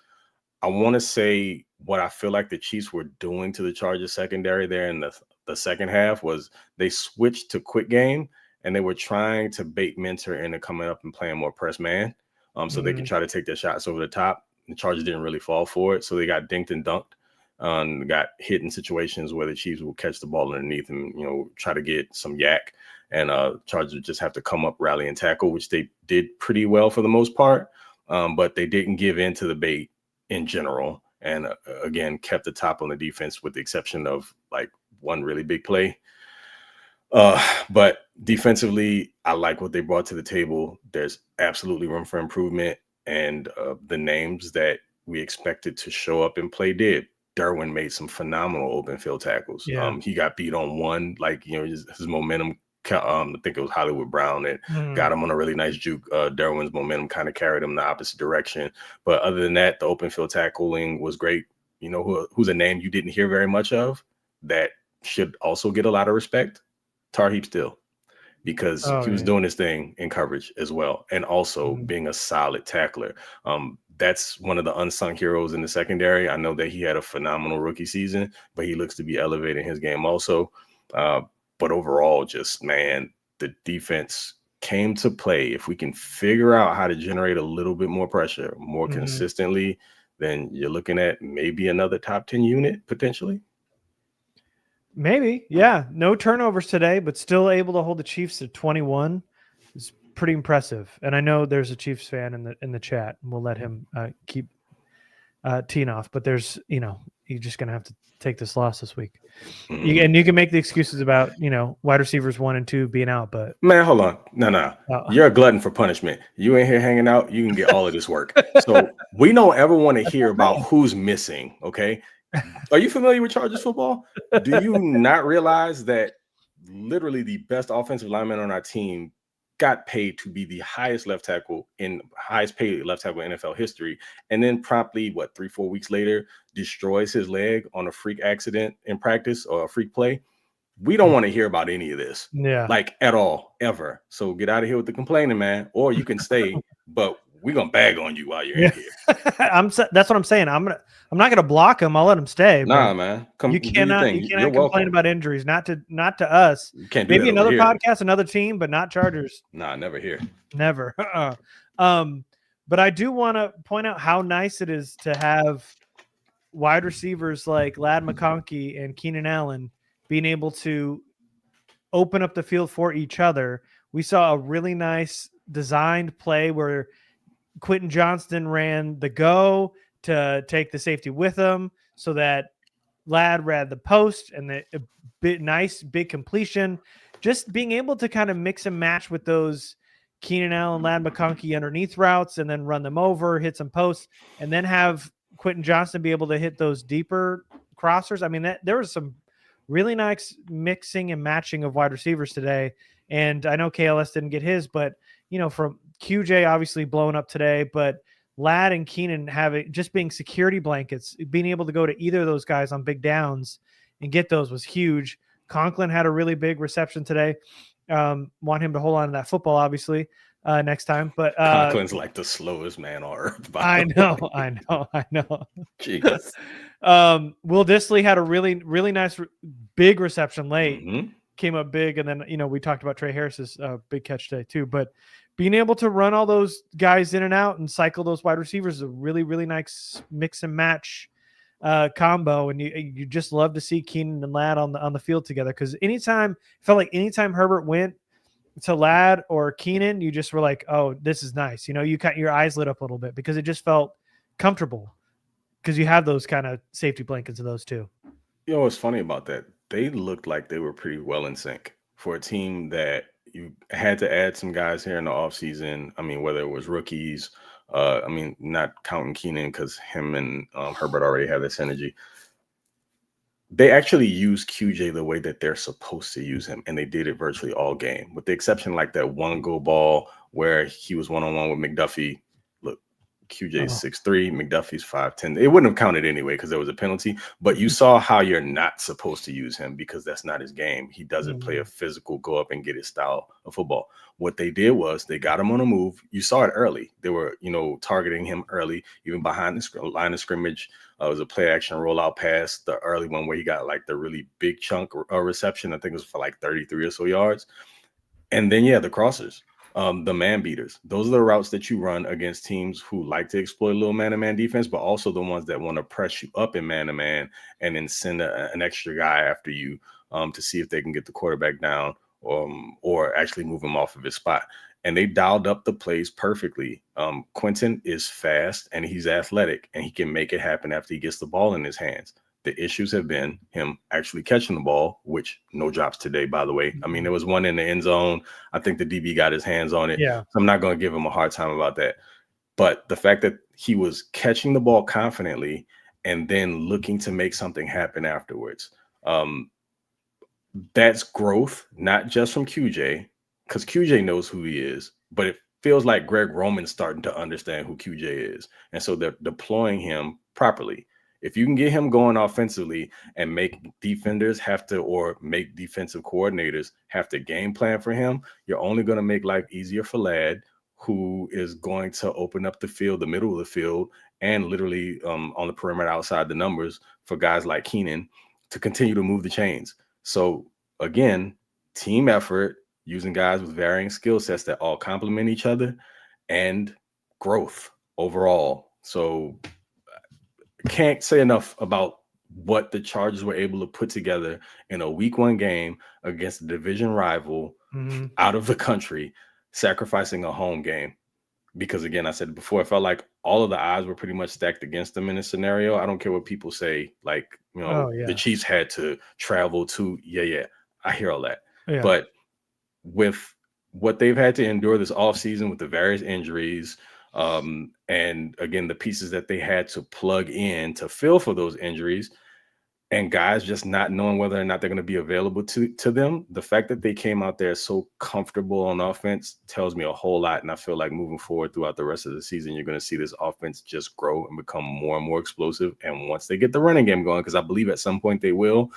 I want to say what I feel like the Chiefs were doing to the Chargers secondary there in the second half was they switched to quick game and they were trying to bait Minter into coming up and playing more press man, so they could try to take their shots over the top. The Chargers didn't really fall for it, so they got dinked and dunked. Got hit in situations where the Chiefs will catch the ball underneath and try to get some yak, and Chargers just have to come up, rally, and tackle, which they did pretty well for the most part. But they didn't give in to the bait in general, and again kept the top on the defense with the exception of like one really big play. But defensively, I like what they brought to the table. There's absolutely room for improvement. And the names that we expected to show up and play did. Derwin made some phenomenal open field tackles.
Yeah.
He got beat on one, like, his momentum. I think it was Hollywood Brown that got him on a really nice juke. Derwin's momentum kind of carried him the opposite direction. But other than that, the open field tackling was great. Who's a name you didn't hear very much of that should also get a lot of respect? Tarheeb Still. Because he was doing his thing in coverage as well, and also being a solid tackler. That's one of the unsung heroes in the secondary. I know that he had a phenomenal rookie season, but he looks to be elevating his game also. But overall, just, man, the defense came to play. If we can figure out how to generate a little bit more pressure more consistently, then you're looking at maybe another top 10 unit potentially.
Maybe, yeah. No turnovers today, but still able to hold the Chiefs to 21 is pretty impressive. And I know there's a Chiefs fan in the chat, and we'll let him keep teeing off. But there's, you're just gonna have to take this loss this week. And you can make the excuses about wide receivers 1 and 2 being out, but
man, hold on, no, you're a glutton for punishment. You ain't here hanging out. You can get all of this work. So we don't ever want to hear about who's missing. Okay. Are you familiar with Chargers football? Do you not realize that literally the best offensive lineman on our team, got paid to be the highest paid left tackle in NFL history, and then promptly 3-4 weeks later destroys his leg on a freak accident in practice or a freak play. We don't want to hear about any of this, like at all, ever. So get out of here with the complaining, man, or you can stay, but we're gonna bag on you while you're in here.
That's what I'm saying. I'm not gonna block him. I'll let him stay.
Nah, man.
You cannot complain
welcome.
about injuries. Not to us.
You can't do
Maybe
that
another
over here.
podcast, another team, but not Chargers.
Nah, never here.
Never. But I do want to point out how nice it is to have wide receivers like Ladd McConkey and Keenan Allen being able to open up the field for each other. We saw a really nice designed play where Quentin Johnston ran the go to take the safety with him so that Ladd ran the post and the nice big completion. Just being able to kind of mix and match with those Keenan Allen, Ladd McConkey underneath routes and then run them over, hit some posts, and then have Quentin Johnston be able to hit those deeper crossers. I mean, there was some really nice mixing and matching of wide receivers today. And I know KLS didn't get his, but from QJ obviously blowing up today, but Ladd and Keenan just being security blankets, being able to go to either of those guys on big downs and get those was huge. Conklin had a really big reception today. Want him to hold on to that football, obviously, next time. But
Conklin's like the slowest man on earth.
I know.
Jeez.
Will Dissly had a really, really nice big reception late.
Mm-hmm.
Came up big, and then we talked about Trey Harris's big catch today too. But being able to run all those guys in and out and cycle those wide receivers is a really, really nice mix and match combo, and you just love to see Keenan and Ladd on the field together, because anytime Herbert went to Ladd or Keenan, you just were like, oh, this is nice. You got your eyes lit up a little bit because it just felt comfortable because you have those kind of safety blankets of those two.
What's funny about that? They looked like they were pretty well in sync for a team that you had to add some guys here in the offseason. I mean, whether it was rookies, not counting Keenan because him and Herbert already have this energy. They actually used QJ the way that they're supposed to use him, and they did it virtually all game, with the exception like that one go ball where he was one-on-one with McDuffie. Look, QJ's 6'3", McDuffie's 5'10". It wouldn't have counted anyway because there was a penalty, but you saw how you're not supposed to use him because that's not his game. He doesn't play a physical, go up and get his style of football. What they did was they got him on a move. You saw it early. They were, targeting him early, even behind the line of scrimmage. It was a play action rollout pass, the early one where he got like the really big chunk reception. I think it was for like 33 or so yards. And then, the crossers. The man beaters. Those are the routes that you run against teams who like to exploit a little man-to-man defense, but also the ones that want to press you up in man-to-man and then send an extra guy after you to see if they can get the quarterback down or actually move him off of his spot. And they dialed up the plays perfectly. Quentin is fast and he's athletic, and he can make it happen after he gets the ball in his hands. The issues have been him actually catching the ball, which no drops today, by the way. I mean, there was one in the end zone. I think the DB got his hands on it.
Yeah.
So I'm not going to give him a hard time about that. But the fact that he was catching the ball confidently and then looking to make something happen afterwards, that's growth, not just from QJ, because QJ knows who he is, but it feels like Greg Roman's starting to understand who QJ is. And so they're deploying him properly. If you can get him going offensively and make defenders make defensive coordinators have to game plan for him, you're only going to make life easier for Ladd, who is going to open up the field, the middle of the field, and literally on the perimeter outside the numbers for guys like Keenan to continue to move the chains. So again, team effort, using guys with varying skill sets that all complement each other, and growth overall. So can't say enough about what the Chargers were able to put together in a week 1 game against a division rival out of the country, sacrificing a home game. Because again, I said before, it felt like all of the odds were pretty much stacked against them in this scenario. I don't care what people say, like, the Chiefs had to travel to, I hear all that. Yeah. But with what they've had to endure this offseason with the various injuries, and again, the pieces that they had to plug in to fill for those injuries, and guys just not knowing whether or not they're going to be available to them. The fact that they came out there so comfortable on offense tells me a whole lot. And I feel like moving forward throughout the rest of the season, you're going to see this offense just grow and become more and more explosive. And once they get the running game going, because I believe at some point they will,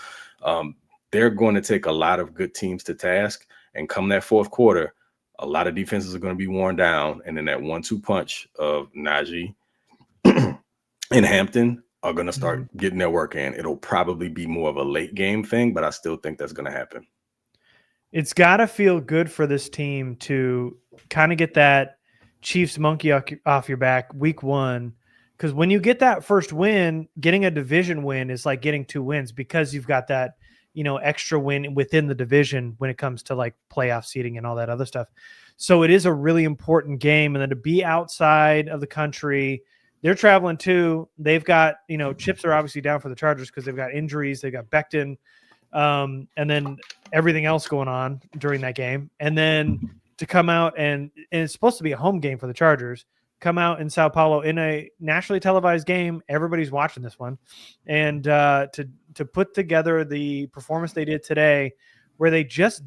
they're going to take a lot of good teams to task. And come that fourth quarter, a lot of defenses are going to be worn down. And then that 1-2 punch of Najee and Hampton are going to start getting their work in. It'll probably be more of a late game thing, but I still think that's going to happen.
It's got to feel good for this team to kind of get that Chiefs monkey off your back week 1. Because when you get that first win, getting a division win is like getting 2 wins because you've got that, extra win within the division when it comes to like playoff seeding and all that other stuff. So it is a really important game. And then to be outside of the country, they're traveling too. They've got, chips are obviously down for the Chargers because they've got injuries. They've got Becton, and then everything else going on during that game. And then to come out and it's supposed to be a home game for the Chargers, come out in Sao Paulo in a nationally televised game. Everybody's watching this one. And to put together the performance they did today where they just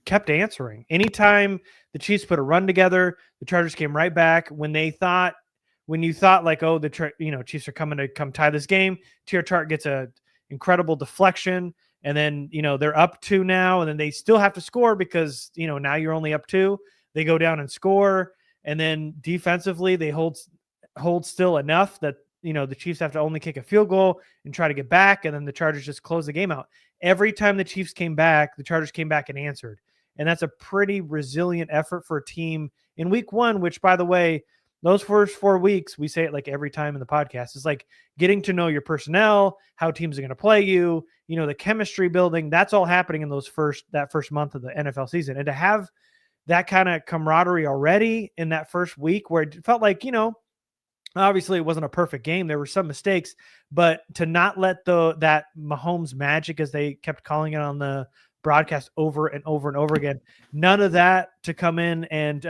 kept answering. Anytime the Chiefs put a run together, the Chargers came right back. When you thought like, oh, Chiefs are coming to come tie this game, Tier Tart gets a incredible deflection, and then they're up 2 now, and then they still have to score because now you're only up 2. They go down and score, and then defensively they hold still enough that the Chiefs have to only kick a field goal and try to get back, and then the Chargers just close the game out. Every time the Chiefs came back, the Chargers came back and answered, and that's a pretty resilient effort for a team in week 1, which, by the way, those first 4 weeks, we say it like every time in the podcast, it's like getting to know your personnel, how teams are going to play you, the chemistry building. That's all happening in that first month of the NFL season. And to have that kind of camaraderie already in that first week where it felt like, obviously it wasn't a perfect game. There were some mistakes, but to not let that Mahomes magic, as they kept calling it on the broadcast over and over and over again, none of that to come in and,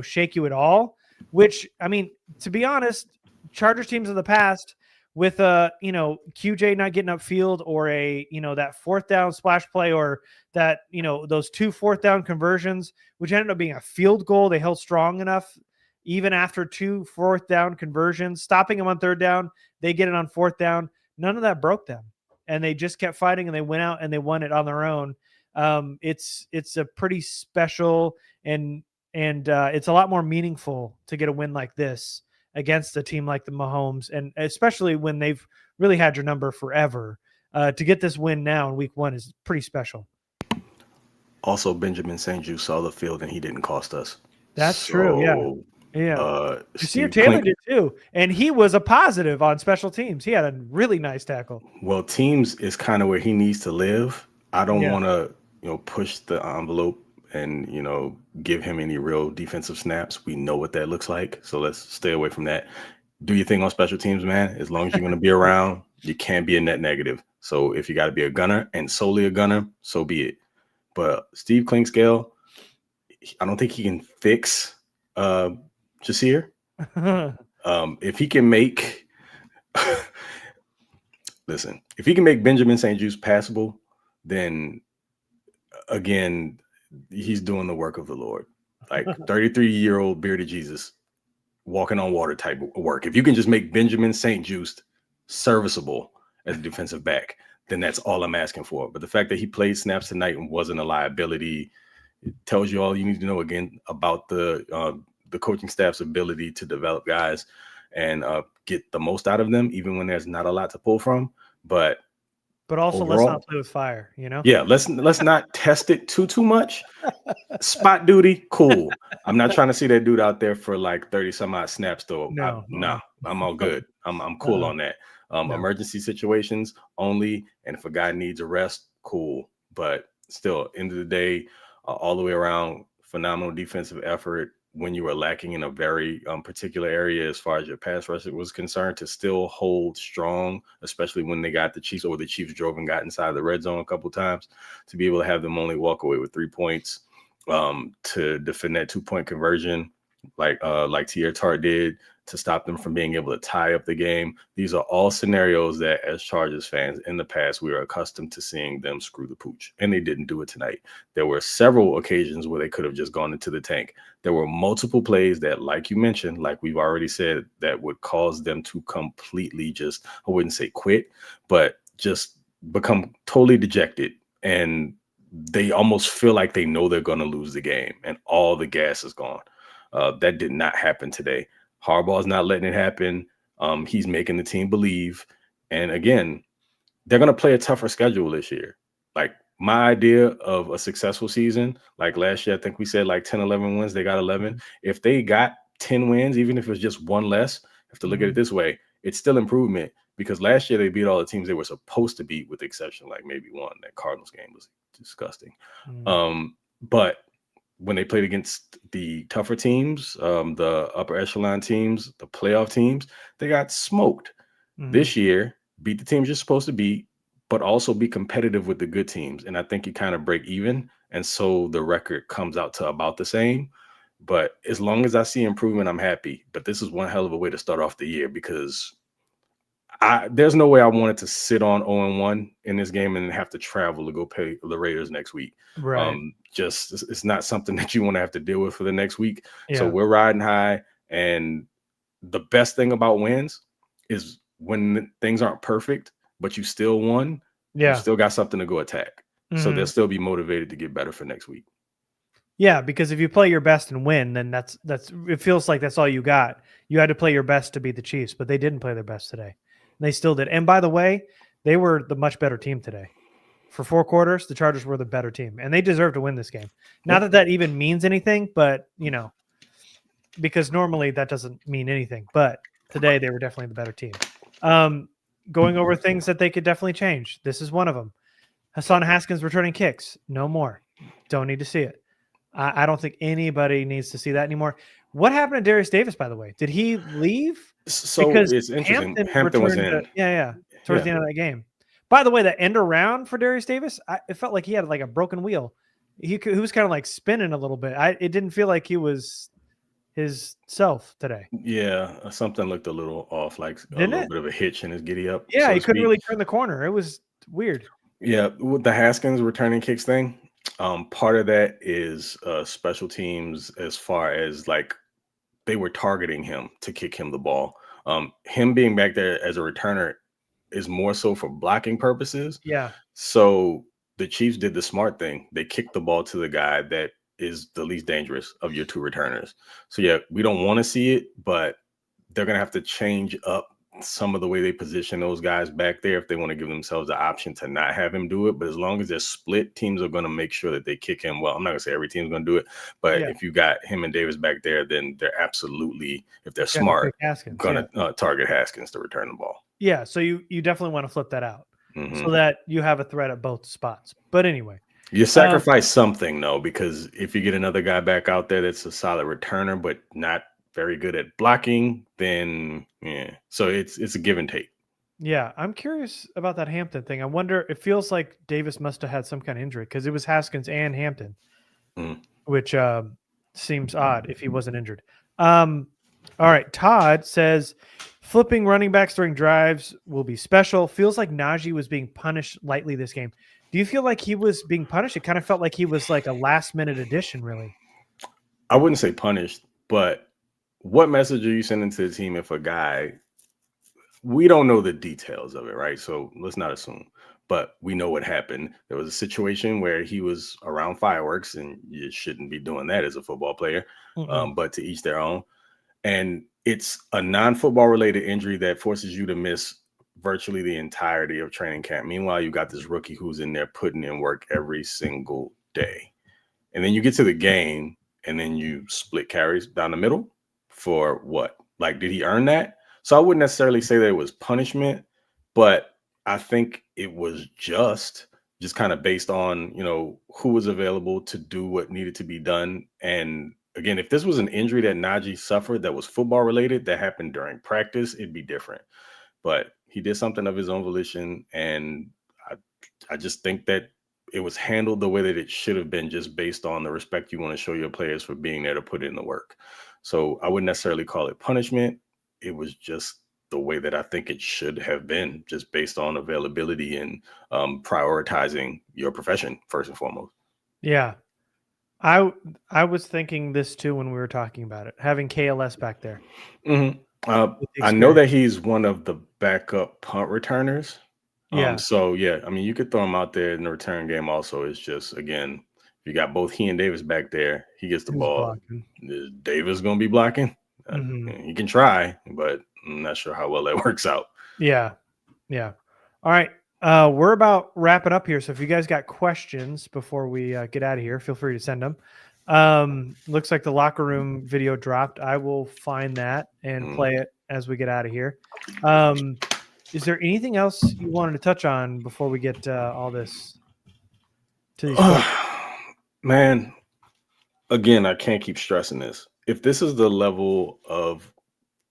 shake you at all. Which, I mean, to be honest, Chargers teams of the past with QJ not getting upfield or that 4th down splash play or that, those 2 4th down conversions, which ended up being a field goal. They held strong enough even after 2 4th down conversions, stopping them on 3rd down. They get it on 4th down. None of that broke them. And they just kept fighting and they went out and they won it on their own. It's a pretty special and it's a lot more meaningful to get a win like this against a team like the Mahomes, and especially when they've really had your number forever. To get this win now in week 1 is pretty special.
Also, Benjamin St-Juste saw the field and he didn't cost us.
That's true. Yeah. Steve Taylor did too, and he was a positive on special teams. He had a really nice tackle.
Well, teams is kind of where he needs to live. I don't want to, push the envelope and, give him any real defensive snaps. We know what that looks like. So let's stay away from that. Do your thing on special teams, man. As long as you're going to be around, you can't be a net negative. So if you got to be a gunner and solely a gunner, so be it. But Steve Clinkscale, I don't think he can fix Jasir. If he can make if he can make Benjamin St-Juste passable, then again, he's doing the work of the Lord. Like 33-year-old bearded Jesus walking on water type work. If you can just make Benjamin St-Juste serviceable as a defensive back, then that's all I'm asking for. But the fact that he played snaps tonight and wasn't a liability, it tells you all you need to know again about the coaching staff's ability to develop guys and get the most out of them, even when there's not a lot to pull from. But
also,
overall,
let's not play with fire,
Yeah, let's not test it too much. Spot duty, cool. I'm not trying to see that dude out there for like 30 some odd snaps though.
No.
I'm all good. I'm cool on that. Emergency situations only, and if a guy needs a rest, cool. But still, end of the day, all the way around, phenomenal defensive effort. When you were lacking in a very particular area as far as your pass rush was concerned, to still hold strong, especially when they got the Chiefs, or the Chiefs drove and got inside the red zone a couple of times, to be able to have them only walk away with 3 points, to defend that 2-point conversion. like Tier Tart did to stop them from being able to tie up the game. These are all scenarios that, as Chargers fans in the past, we are accustomed to seeing them screw the pooch, and they didn't do it tonight. There were several occasions where they could have just gone into the tank. There were multiple plays that, like you mentioned, like we've already said, that would cause them to completely just, I wouldn't say quit, but just become totally dejected. And they almost feel like they know they're going to lose the game, and all the gas is gone. That did not happen today. Harbaugh's not letting it happen. He's making the team believe. And again, they're going to play a tougher schedule this year. Like, my idea of a successful season, like last year, I think we said like 10, 11 wins. They got 11. If they got 10 wins, even if it was just one less, you have to look at it this way. It's still improvement, because last year they beat all the teams they were supposed to beat, with the exception like maybe one. That Cardinals game was disgusting. But when they played against the tougher teams, the upper echelon teams, the playoff teams, they got smoked. This year, beat the teams you're supposed to beat, but also be competitive with the good teams. And I think you kind of break even. And so the record comes out to about the same. But as long as I see improvement, I'm happy. But this is one hell of a way to start off the year, because there's no way I wanted to sit on 0-1 in this game and have to travel to go play the Raiders next week.
Right.
It's not something that you want to have to deal with for the next week.
Yeah.
So we're riding high. And the best thing about wins is when things aren't perfect, but you still won, you still got something to go attack. So they'll still be motivated to get better for next week.
Yeah, because if you play your best and win, then that's it feels like that's all you got. You had to play your best to beat the Chiefs, but they didn't play their best today. They still did. And by the way, they were the much better team today. For 4 quarters, the Chargers were the better team, and they deserve to win this game. Not that even means anything, but, because normally that doesn't mean anything. But today they were definitely the better team. Going over things that they could definitely change. This is one of them. Hassan Haskins returning kicks. No more. Don't need to see it. I don't think anybody needs to see that anymore. What happened to Darius Davis, by the way? Did he leave?
So
Because
it's interesting.
Hampton
was in.
Towards the end of that game. By the way, the end around for Darius Davis, it felt like he had like a broken wheel. He was kind of like spinning a little bit. It didn't feel like he was his self today.
Yeah, something looked a little off, like a little bit of a hitch in his giddy up.
Yeah,
so
he couldn't really turn the corner. It was weird.
Yeah, with the Haskins returning kicks thing, part of that is special teams, as far as like they were targeting him to kick him the ball. Him being back there as a returner is more so for blocking purposes.
Yeah.
So the Chiefs did the smart thing. They kicked the ball to the guy that is the least dangerous of your 2 returners. So yeah, we don't want to see it, but they're going to have to change up some of the way they position those guys back there if they want to give themselves the option to not have him do it. But as long as they're split, teams are going to make sure that they kick him. Well, I'm not going to say every team's going to do it, but if you got him and Davis back there, then they're absolutely, if they're smart, going to target Haskins to return the ball.
Yeah, so you definitely want to flip that out so that you have a threat at both spots. But anyway.
You sacrifice something, though, because if you get another guy back out there that's a solid returner but not very good at blocking, then so it's a give and take.
Yeah, I'm curious about that Hampton thing. I wonder, it feels like Davis must have had some kind of injury, because it was Haskins and Hampton, which seems odd if he wasn't injured. All right, Todd says flipping running backs during drives will be special. Feels like Najee was being punished lightly this game. Do you feel like he was being punished? It kind of felt like he was like a last-minute addition, really.
I wouldn't say punished, but what message are you sending to the team if a guy, we don't know the details of it, right? So let's not assume, but we know what happened. There was a situation where he was around fireworks, and you shouldn't be doing that as a football player, but to each their own. And it's a non-football related injury that forces you to miss virtually the entirety of training camp. Meanwhile, you got this rookie who's in there putting in work every single day. And then you get to the game, and then you split carries down the middle for what? Like, did he earn that? So I wouldn't necessarily say that it was punishment, but I think it was just kind of based on, who was available to do what needed to be done. And again, if this was an injury that Najee suffered that was football related, that happened during practice, it'd be different. But he did something of his own volition, and I just think that it was handled the way that it should have been, just based on the respect you want to show your players for being there to put in the work. So I wouldn't necessarily call it punishment. It was just the way that I think it should have been, just based on availability and prioritizing your profession first and foremost.
Yeah. I was thinking this too when we were talking about it, having KLS back there.
Mm-hmm.
With the
I know that
experience.
he's one of the backup punt returners.
Yeah.
So yeah, I mean, you could throw him out there in the return game also. It's just, again, if you got both he and Davis back there, he gets the
Who's
ball.
blocking?
Is Davis going to be blocking?
Mhm.
He can try, but I'm not sure how well that works out.
Yeah. Yeah. All right. We're about wrapping up here. So if you guys got questions before we get out of here, feel free to send them. Looks like the locker room video dropped. I will find that and play it as we get out of here. Is there anything else you wanted to touch on before we get all this to these questions?
Man, again, I can't keep stressing this. If this is the level of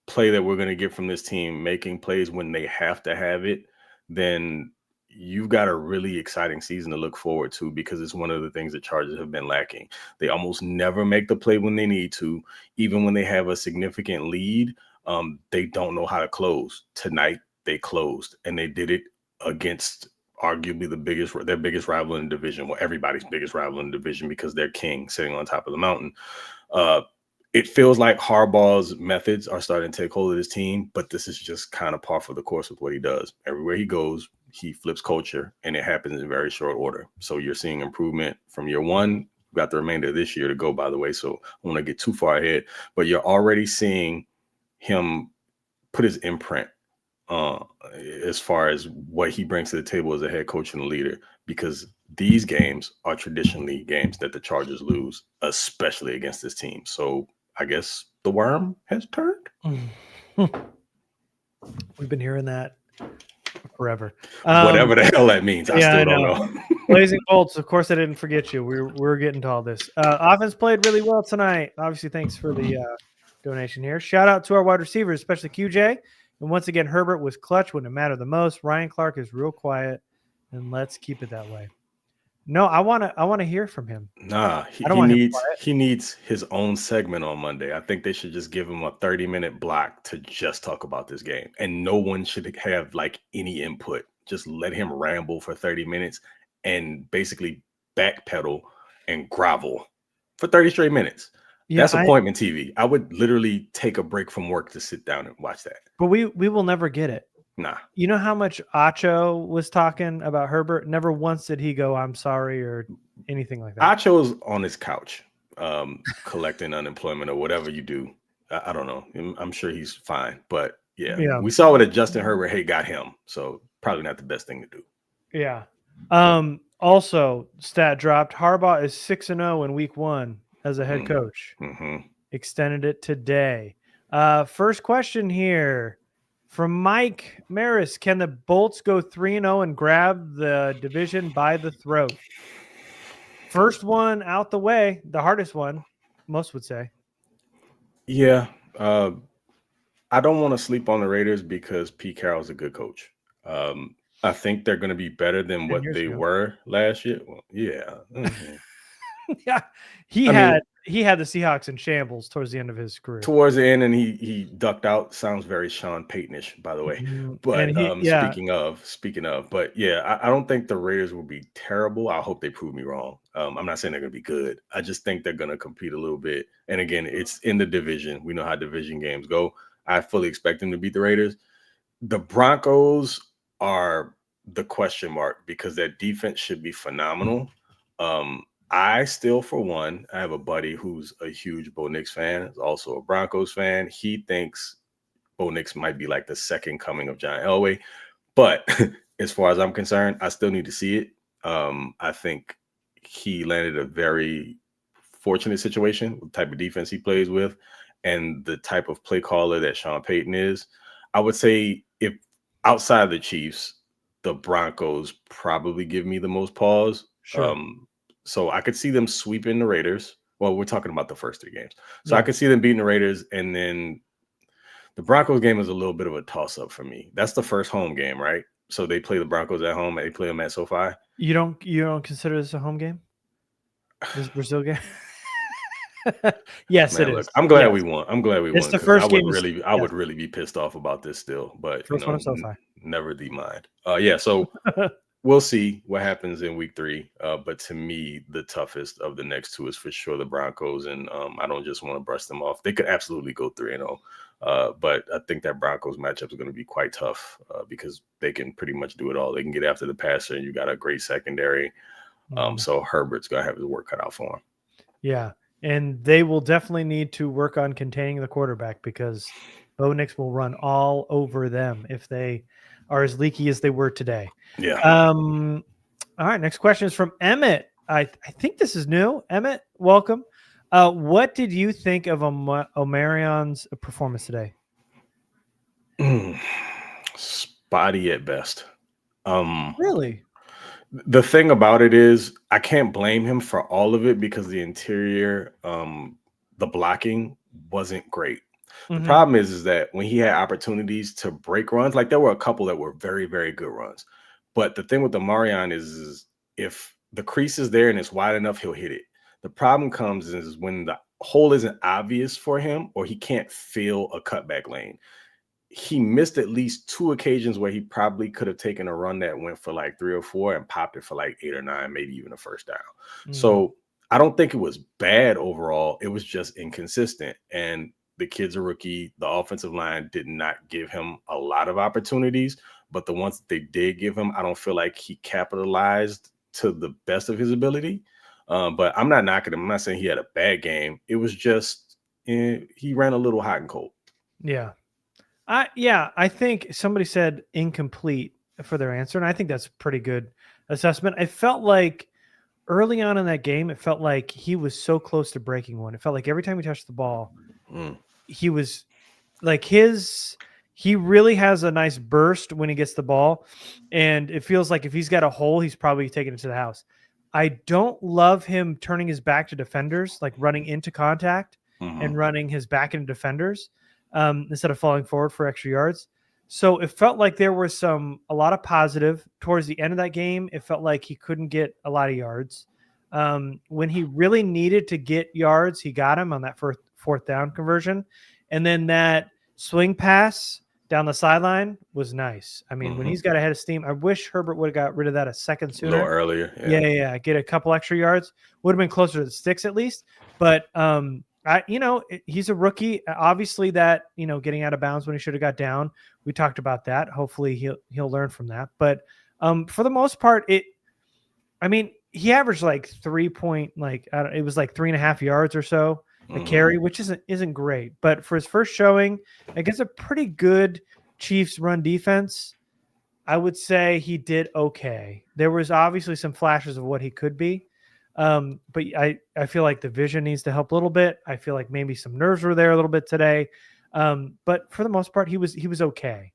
play that we're going to get from this team, making plays when they have to have it, then you've got a really exciting season to look forward to, because it's one of the things that Chargers have been lacking. They almost never make the play when they need to. Even when they have a significant lead, they don't know how to close. Tonight, they closed, and they did it against arguably their biggest rival in the division. Well, everybody's biggest rival in the division, because they're king sitting on top of the mountain. It feels like Harbaugh's methods are starting to take hold of his team, but this is just kind of par for the course with what he does. Everywhere he goes, he flips culture, and it happens in very short order. So you're seeing improvement from year one. We've got the remainder of this year to go, by the way, so I don't want to get too far ahead, but you're already seeing him put his imprint as far as what he brings to the table as a head coach and a leader, because these games are traditionally games that the Chargers lose, especially against this team. So I guess the worm has turned.
We've been hearing that forever.
Whatever the hell that means, I still don't know.
Blazing Bolts, of course I didn't forget you. We're getting to all this. Offense played really well tonight. Obviously, thanks for the donation here. Shout out to our wide receivers, especially QJ. And once again, Herbert was clutch when it mattered the most. Ryan Clark is real quiet, and let's keep it that way. No, I want to hear from him.
Nah, he needs his own segment on Monday. I think they should just give him a 30-minute block to just talk about this game, and no one should have like any input. Just let him ramble for 30 minutes and basically backpedal and grovel for 30 straight minutes. Yeah, that's appointment TV. I would literally take a break from work to sit down and watch that.
But we will never get it.
Nah.
You know how much Acho was talking about Herbert? Never once did he go, "I'm sorry," or anything like that.
Acho's on his couch collecting unemployment or whatever you do. I don't know. I'm sure he's fine. But yeah, we saw what a Justin Herbert hate got him. So probably not the best thing to do.
Yeah. Also, stat dropped. Harbaugh is 6-0 in week 1 as a head coach. Extended it today. First question here from Mike Maris. Can the Bolts go 3-0 and grab the division by the throat? First one out the way, the hardest one, most would say.
Yeah. I don't want to sleep on the Raiders because Pete Carroll's a good coach. I think they're going to be better than what they were last year. Well, yeah.
Yeah. He had the Seahawks in shambles towards the end of his career.
Towards the end, and he ducked out. Sounds very Sean Paytonish, by the way. But speaking of, but yeah, I don't think the Raiders will be terrible. I hope they prove me wrong. I'm not saying they're going to be good. I just think they're going to compete a little bit. And again, it's in the division. We know how division games go. I fully expect them to beat the Raiders. The Broncos are the question mark because their defense should be phenomenal. I still, for one, I have a buddy who's a huge Bo Nix fan, is also a Broncos fan. He thinks Bo Nix might be like the second coming of John Elway. But as far as I'm concerned, I still need to see it. I think he landed a very fortunate situation with the type of defense he plays with and the type of play caller that Sean Payton is. I would say if outside the Chiefs, the Broncos probably give me the most pause.
Sure.
So I could see them sweeping the Raiders. Well, we're talking about the first 3 games. So I could see them beating the Raiders, and then the Broncos game is a little bit of a toss-up for me. That's the first home game, right? So they play the Broncos at home, and they play them at SoFi.
You don't consider this a home game? This Brazil game? Yes,
Man,
it
look,
is.
I'm glad
Yes.
we won. I'm glad we
It's
won
the
because
first game.
I would really be pissed off about this still. But
First one of SoFi.
never the mind. Yeah. So we'll see what happens in week 3. But to me, the toughest of the next 2 is for sure the Broncos, and I don't just want to brush them off. They could absolutely go 3-0. But I think that Broncos matchup is going to be quite tough because they can pretty much do it all. They can get after the passer, and you got a great secondary. So Herbert's going to have his work cut out for him.
Yeah. And they will definitely need to work on containing the quarterback because Bo Nix will run all over them if they are as leaky as they were today.
Yeah.
All right. Next question is from Emmett. I think this is new. Emmett, welcome. What did you think of Omarion's performance today?
Spotty at best.
Really?
The thing about it is I can't blame him for all of it because the interior, the blocking wasn't great. The problem is that when he had opportunities to break runs, like there were a couple that were very, very good runs. But the thing with the Marion is if the crease is there and it's wide enough, he'll hit it. The problem comes is when the hole isn't obvious for him or he can't feel a cutback lane. He missed at least 2 occasions where he probably could have taken a run that went for like 3 or 4 and popped it for like 8 or 9, maybe even a first down. So I don't think it was bad overall. It was just inconsistent. And the kid's a rookie. The offensive line did not give him a lot of opportunities, but the ones that they did give him, I don't feel like he capitalized to the best of his ability. But I'm not knocking him. I'm not saying he had a bad game. It was just he ran a little hot and cold.
Yeah. I think somebody said incomplete for their answer, and I think that's a pretty good assessment. I felt like early on in that game, it felt like he was so close to breaking one. It felt like every time he touched the ball, he was like he really has a nice burst when he gets the ball, and it feels like if he's got a hole, he's probably taking it to the house. I don't love him turning his back to defenders, like running into contact and running his back into defenders. Instead of falling forward for extra yards. So it felt like there was a lot of positive towards the end of that game. It felt like he couldn't get a lot of yards. When he really needed to get yards, he got him on that fourth down conversion. And then that swing pass down the sideline was nice. I mean, when he's got a head of steam, I wish Herbert would have got rid of that a second sooner.
A little earlier.
Yeah. Get a couple extra yards. Would have been closer to the sticks at least. But he's a rookie. Obviously, that getting out of bounds when he should have got down. We talked about that. Hopefully, he'll learn from that. But for the most part, he averaged like 3 point, it was like 3.5 yards or so a carry, which isn't great. But for his first showing against a pretty good Chiefs run defense, I would say he did okay. There was obviously some flashes of what he could be. But I feel like the vision needs to help a little bit. I feel like maybe some nerves were there a little bit today. But for the most part, he was okay.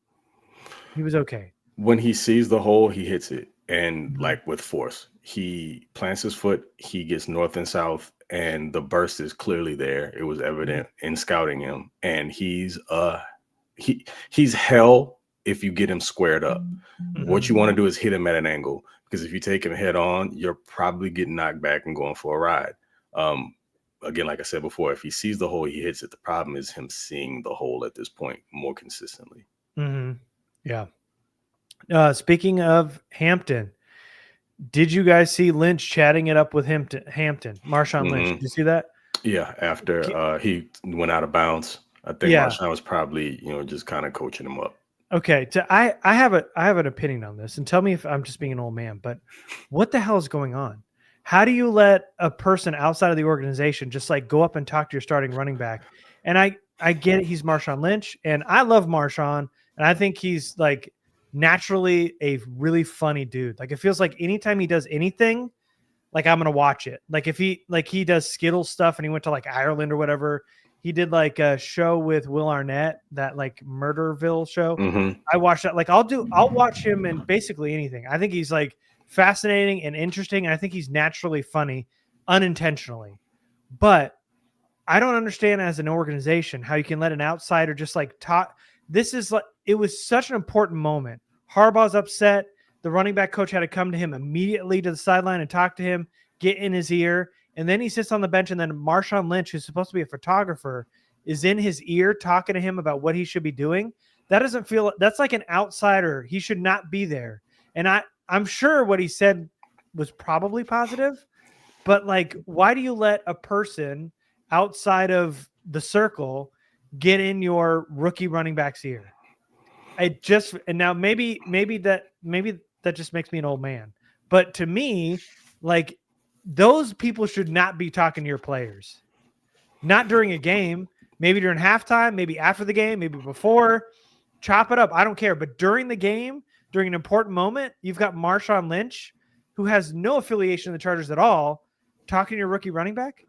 He was okay.
When he sees the hole, he hits it. And like with force, he plants his foot, he gets north and south, and the burst is clearly there. It was evident in scouting him. And he's hell if you get him squared up. What you want to do is hit him at an angle. Because if you take him head on, you're probably getting knocked back and going for a ride. Again, like I said before, if he sees the hole, he hits it. The problem is him seeing the hole at this point more consistently.
Yeah. Speaking of Hampton, did you guys see Lynch chatting it up with Hampton? Marshon Lynch, did you see that?
Yeah, after he went out of bounds. I think Marshon was probably, just kind of coaching him up.
Okay, I have an opinion on this, and tell me if I'm just being an old man, but what the hell is going on? How do you let a person outside of the organization just like go up and talk to your starting running back? And I get it, he's Marshon Lynch, and I love Marshon, and I think he's like naturally a really funny dude. Like it feels like anytime he does anything, like I'm gonna watch it. Like if he does Skittles stuff and he went to like Ireland or whatever. He did like a show with Will Arnett, that like Murderville show. I watched that. Like I'll watch him in basically anything. I think he's like fascinating and interesting. And I think he's naturally funny, unintentionally. But I don't understand as an organization how you can let an outsider just like talk. This is like, it was such an important moment. Harbaugh's upset. The running back coach had to come to him immediately to the sideline and talk to him, get in his ear. and then he sits on the bench, and then Marshon Lynch, who's supposed to be a photographer, is in his ear talking to him about what he should be doing. That doesn't feel – that's like an outsider. He should not be there. And I'm sure what he said was probably positive, but, like, why do you let a person outside of the circle get in your rookie running back's ear? And now maybe that just makes me an old man. But to me, like, those people should not be talking to your players. Not during a game, maybe during halftime, maybe after the game, maybe before. Chop it up. I don't care. But during the game, during an important moment, you've got Marshon Lynch, who has no affiliation with the Chargers at all, talking to your rookie running back.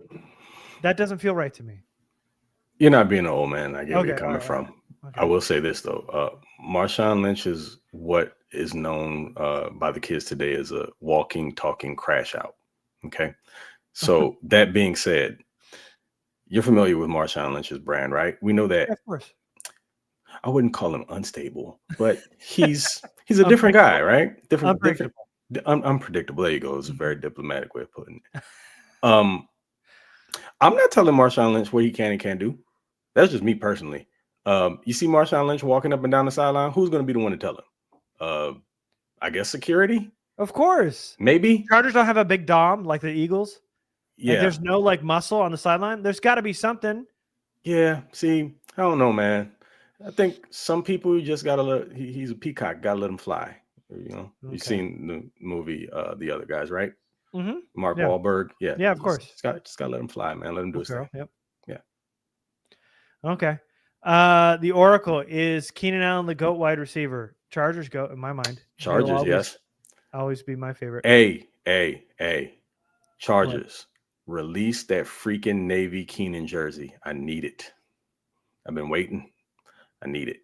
That doesn't feel right to me.
You're not being an old man. I get where you're coming from.
Okay.
I will say this, though. Marshon Lynch is what is known by the kids today as a walking, talking crash out. Okay. So that being said, you're familiar with Marshon Lynch's brand, right? We know that.
Yeah, of course.
I wouldn't call him unstable, but he's a different guy, right? Unpredictable. There you go. It's a very diplomatic way of putting it. I'm not telling Marshon Lynch what he can and can't do. That's just me personally. You see Marshon Lynch walking up and down the sideline, who's going to be the one to tell him? I guess security?
Of course.
Maybe.
Chargers don't have a big dom like the Eagles.
Yeah.
Like, there's no, like, muscle on the sideline. There's got to be something.
Yeah. See, I don't know, man. I think some people you just got to let, he's a peacock, got to let him fly. You know, You've seen the movie, The Other Guys, right?
Mm-hmm.
Mark Wahlberg. Yeah.
Yeah, of course.
Just got to let him fly, man. Let him do his thing.
Yep.
Yeah.
Okay. The Oracle is Keenan Allen, the GOAT wide receiver. Chargers GOAT in my mind.
Chargers, yes.
Always be my favorite.
Chargers. Release that freaking Navy Keenan jersey. I need it. I've been waiting. I need it.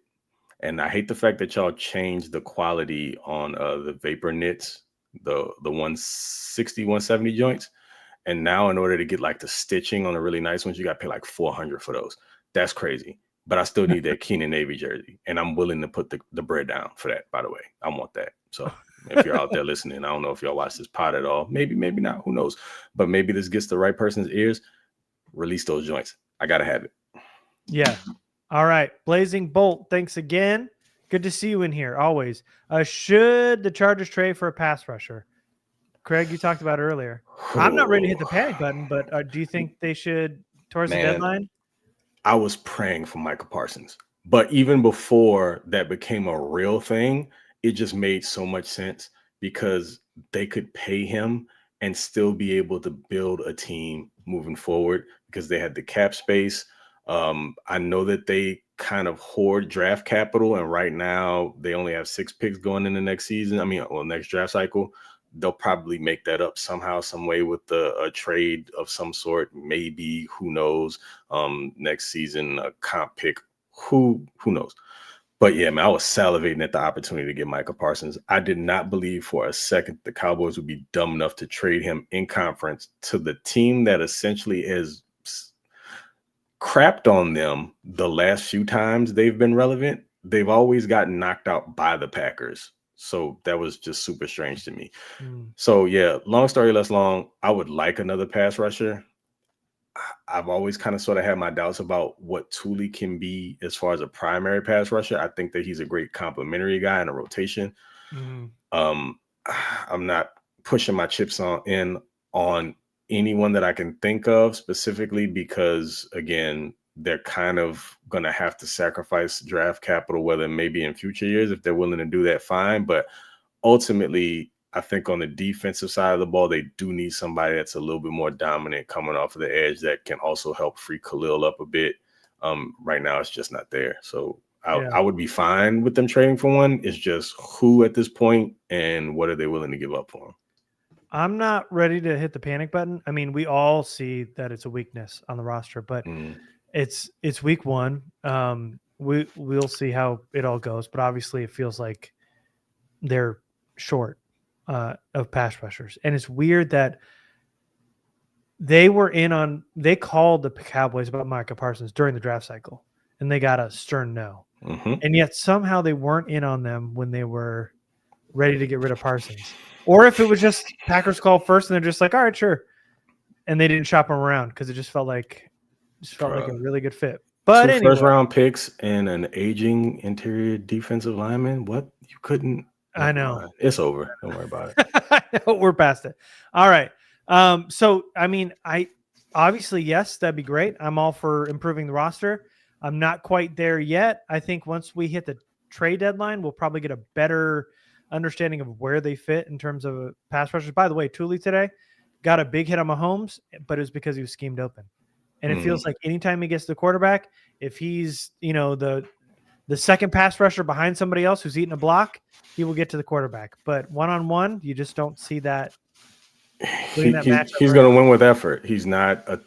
And I hate the fact that y'all changed the quality on the Vapor knits, the 160, 170 joints. And now in order to get like the stitching on the really nice ones, you got to pay like $400 for those. That's crazy. But I still need that Keenan Navy jersey. And I'm willing to put the bread down for that, by the way. I want that. So if you're out there listening, I don't know if y'all watch this pod at all. Maybe not. Who knows? But maybe this gets the right person's ears. Release those joints. I got to have it.
Yeah. All right. Blazing Bolt, thanks again. Good to see you in here, always. Should the Chargers trade for a pass rusher? Craig, you talked about it earlier. I'm not ready to hit the panic button, but do you think they should towards the deadline?
I was praying for Micah Parsons. But even before that became a real thing, it just made so much sense because they could pay him and still be able to build a team moving forward because they had the cap space. I know that they kind of hoard draft capital, and right now they only have 6 picks going in the next season. Next draft cycle. They'll probably make that up somehow, some way with a trade of some sort. Maybe, who knows? Next season, a comp pick. Who knows? But yeah, man, I was salivating at the opportunity to get Micah Parsons. I did not believe for a second the Cowboys would be dumb enough to trade him in conference to the team that essentially has crapped on them the last few times they've been relevant. They've always gotten knocked out by the Packers. So that was just super strange to me. So yeah, long story less long, I would like another pass rusher. I've always kind of sort of had my doubts about what Thule can be as far as a primary pass rusher. I think that he's a great complementary guy in a rotation. I'm not pushing my chips on anyone that I can think of specifically because, again, they're kind of going to have to sacrifice draft capital, whether maybe in future years, if they're willing to do that, fine. But ultimately, I think on the defensive side of the ball, they do need somebody that's a little bit more dominant coming off of the edge that can also help free Khalil up a bit. Right now, it's just not there. So I would be fine with them trading for one. It's just who at this point and what are they willing to give up for him? I'm
not ready to hit the panic button. I mean, we all see that it's a weakness on the roster, but it's week 1. We'll see how it all goes, but obviously it feels like they're short of pass rushers. And it's weird that they called the Cowboys about Micah Parsons during the draft cycle and they got a stern no. And yet somehow they weren't in on them when they were ready to get rid of Parsons. Or if it was just Packers call first and they're just like, all right, sure. and they didn't shop him around because it just felt like a really good fit. But
2
anyway,
first-round picks and an aging interior defensive lineman. What? You couldn't?
I know.
It's over. Don't worry about it.
We're past it. All right. So I mean, obviously, yes, that'd be great. I'm all for improving the roster. I'm not quite there yet. I think once we hit the trade deadline, we'll probably get a better understanding of where they fit in terms of pass rushers. By the way, Thule today got a big hit on Mahomes, but it was because he was schemed open. And it feels like anytime he gets the quarterback, if he's, the second pass rusher behind somebody else who's eating a block, he will get to the quarterback. But one-on-one, you just don't see that.
He's going to win with effort. He's not a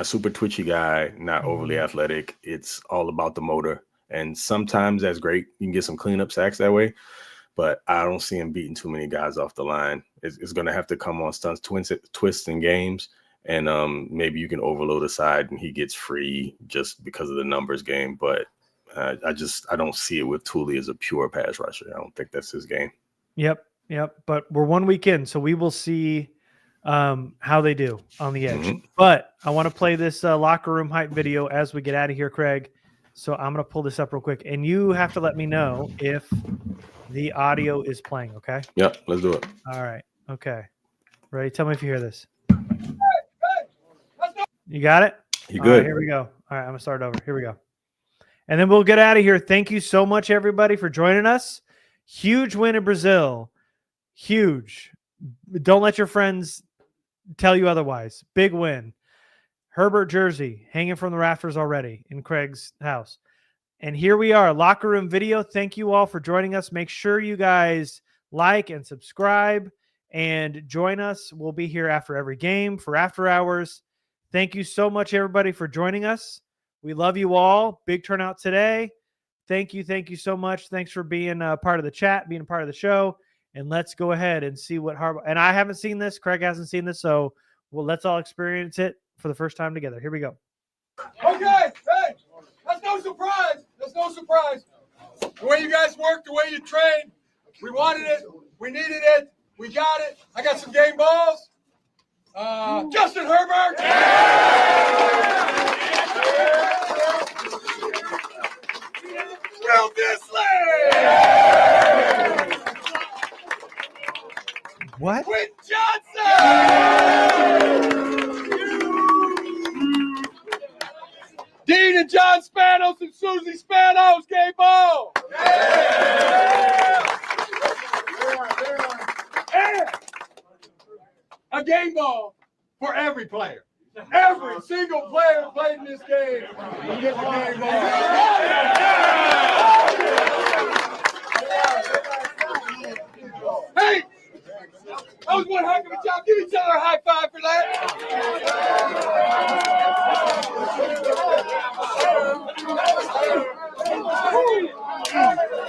super twitchy guy, not overly athletic. It's all about the motor. And sometimes that's great. You can get some cleanup sacks that way. But I don't see him beating too many guys off the line. It's going to have to come on stunts, twists, and games. And maybe you can overload a side and he gets free just because of the numbers game. But I don't see it with Thule as a pure pass rusher. I don't think that's his game. Yep.
But we're 1 week in, so we will see how they do on the edge. But I want to play this locker room hype video as we get out of here, Craig. So I'm going to pull this up real quick. And you have to let me know if the audio is playing, okay?
Yep, let's do it.
All right. Okay. Ready? Tell me if you hear this. You got it?
You good?
Right, here we go. All right, I'm going to start over. Here we go. And then we'll get out of here. Thank you so much, everybody, for joining us. Huge win in Brazil. Huge. Don't let your friends tell you otherwise. Big win. Herbert jersey hanging from the rafters already in Craig's house. And here we are, locker room video. Thank you all for joining us. Make sure you guys like and subscribe and join us. We'll be here after every game for after hours. Thank you so much, everybody, for joining us. We love you all. Big turnout today. Thank you so much. Thanks for being a part of the chat, being a part of the show. And let's go ahead and see what Harbaugh. And I haven't seen this. Craig hasn't seen this. So let's all experience it for the first time together. Here we go.
Okay, hey, that's no surprise. That's no surprise. The way you guys work, the way you train, we wanted it. We needed it. We got it. I got some game balls. Justin Herbert. Will Disley.
What?
Quinn Johnson. Dean and John Spanos and Susie Spanos game ball. And a game ball for every player. Every single player played in this game. You get the game ball. Hey, that was one heck of a job. Give each other a high five for that.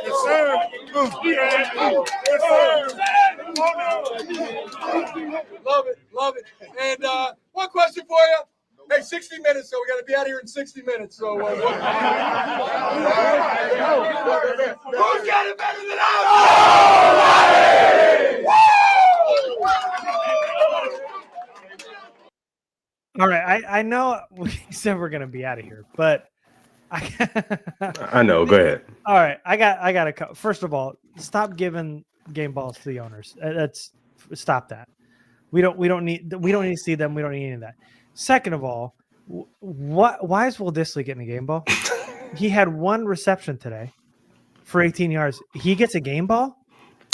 Yes, sir. Love it. And one question for you. Hey, 60 minutes, so we got to be out of here in 60 minutes. So, who's got it better than us?
All right, I know we said we're going to be out of here, but
I know. Go ahead.
All right, I got to. First of all, stop giving game balls to the owners. Stop that. We don't need to see them. We don't need any of that. Second of all, why is Will Disley getting a game ball? He had one reception today for 18 yards. He gets a game ball?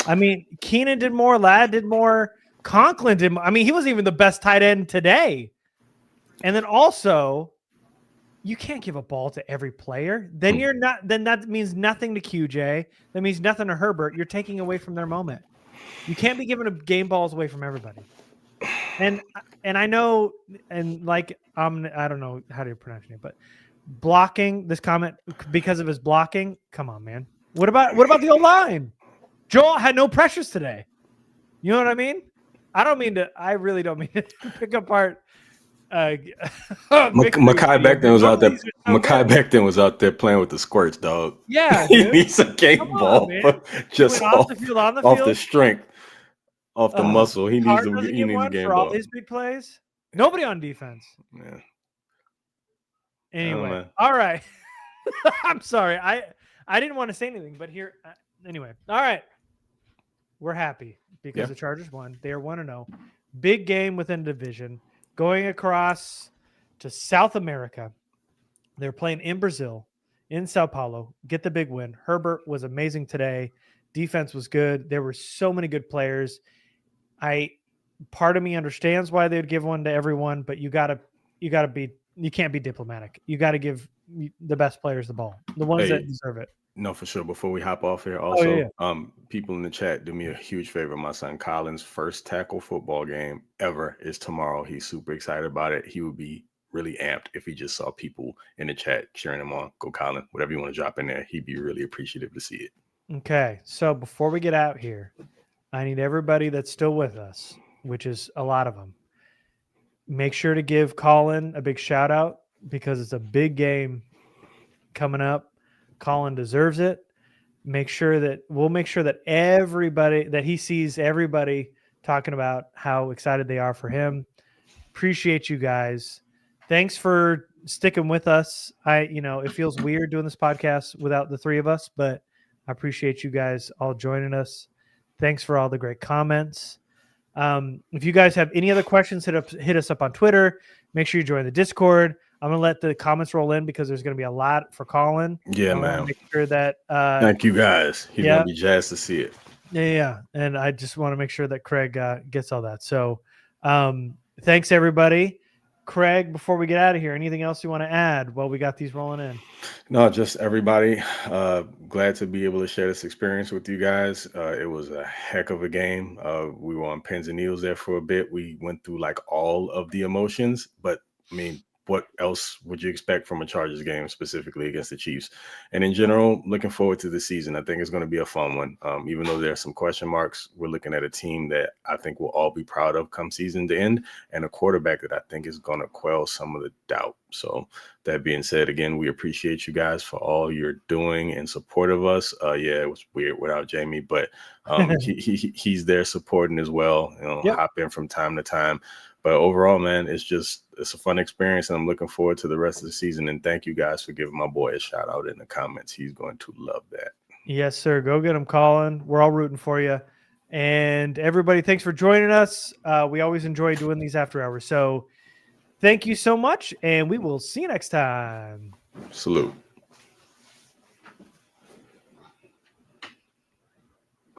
I mean, Keenan did more, Ladd did more, Conklin did more. I mean, he wasn't even the best tight end today. And then also, you can't give a ball to every player. Then that means nothing to QJ. That means nothing to Herbert. You're taking away from their moment. You can't be giving game balls away from everybody. And I know, and like I don't know how to pronounce your name, but blocking this comment because of his blocking. Come on, man. What about the O-line? Joel had no pressures today. You know what I mean? I really don't mean to pick apart.
Mekhi Becton was out there. Mekhi Becton was out there playing with the squirts, dog.
Yeah,
he needs a game ball, just off the strength, off the muscle. He needs a game
for all these big plays. Nobody on defense.
Yeah.
Anyway,
man.
all right. I'm sorry. I didn't want to say anything, but here. Anyway, all right. We're happy because
Yeah.
the Chargers won. They are 1-0. Big game within the division. Going across to South America. They're playing in Brazil, in Sao Paulo. Get the big win. Herbert was amazing today. Defense was good. There were so many good players. Part of me understands why they would give one to everyone, but you can't be diplomatic. You got to give the best players the ball, the ones that deserve it.
No, for sure. Before we hop off here, also,
yeah.
People in the chat, do me a huge favor. My son Colin's first tackle football game ever is tomorrow. He's super excited about it. He would be really amped if he just saw people in the chat cheering him on. Go Colin, whatever you want to drop in there. He'd be really appreciative to see it.
Okay, so before we get out here, I need everybody that's still with us, which is a lot of them, make sure to give Colin a big shout out because it's a big game coming up. Colin deserves it. We'll make sure that everybody, that he sees everybody talking about how excited they are for him. Appreciate you guys. Thanks for sticking with us. It feels weird doing this podcast without the three of us, but I appreciate you guys all joining us. Thanks for all the great comments. If you guys have any other questions, hit us up on Twitter. Make sure you join the Discord. I'm going to let the comments roll in because there's going to be a lot for Colin.
Yeah, man.
Make sure that
thank you guys. He's going to be jazzed to see it.
Yeah. And I just want to make sure that Craig gets all that. So thanks, everybody. Craig, before we get out of here, anything else you want to add while we got these rolling in?
No, just everybody. Glad to be able to share this experience with you guys. It was a heck of a game. We were on pins and needles there for a bit. We went through like all of the emotions, but I mean, what else would you expect from a Chargers game, specifically against the Chiefs? And in general, looking forward to the season. I think it's going to be a fun one. Even though there are some question marks, we're looking at a team that I think we'll all be proud of come season to end, and a quarterback that I think is going to quell some of the doubt. So that being said, again, we appreciate you guys for all you're doing in support of us. Yeah, it was weird without Jamie, but he's there supporting as well. Hop in from time to time. But overall, man, it's a fun experience, and I'm looking forward to the rest of the season. And thank you guys for giving my boy a shout out in the comments. He's going to love that.
Yes, sir. Go get him, Colin. We're all rooting for you. And everybody, thanks for joining us. We always enjoy doing these after hours. So thank you so much, and we will see you next time.
Salute.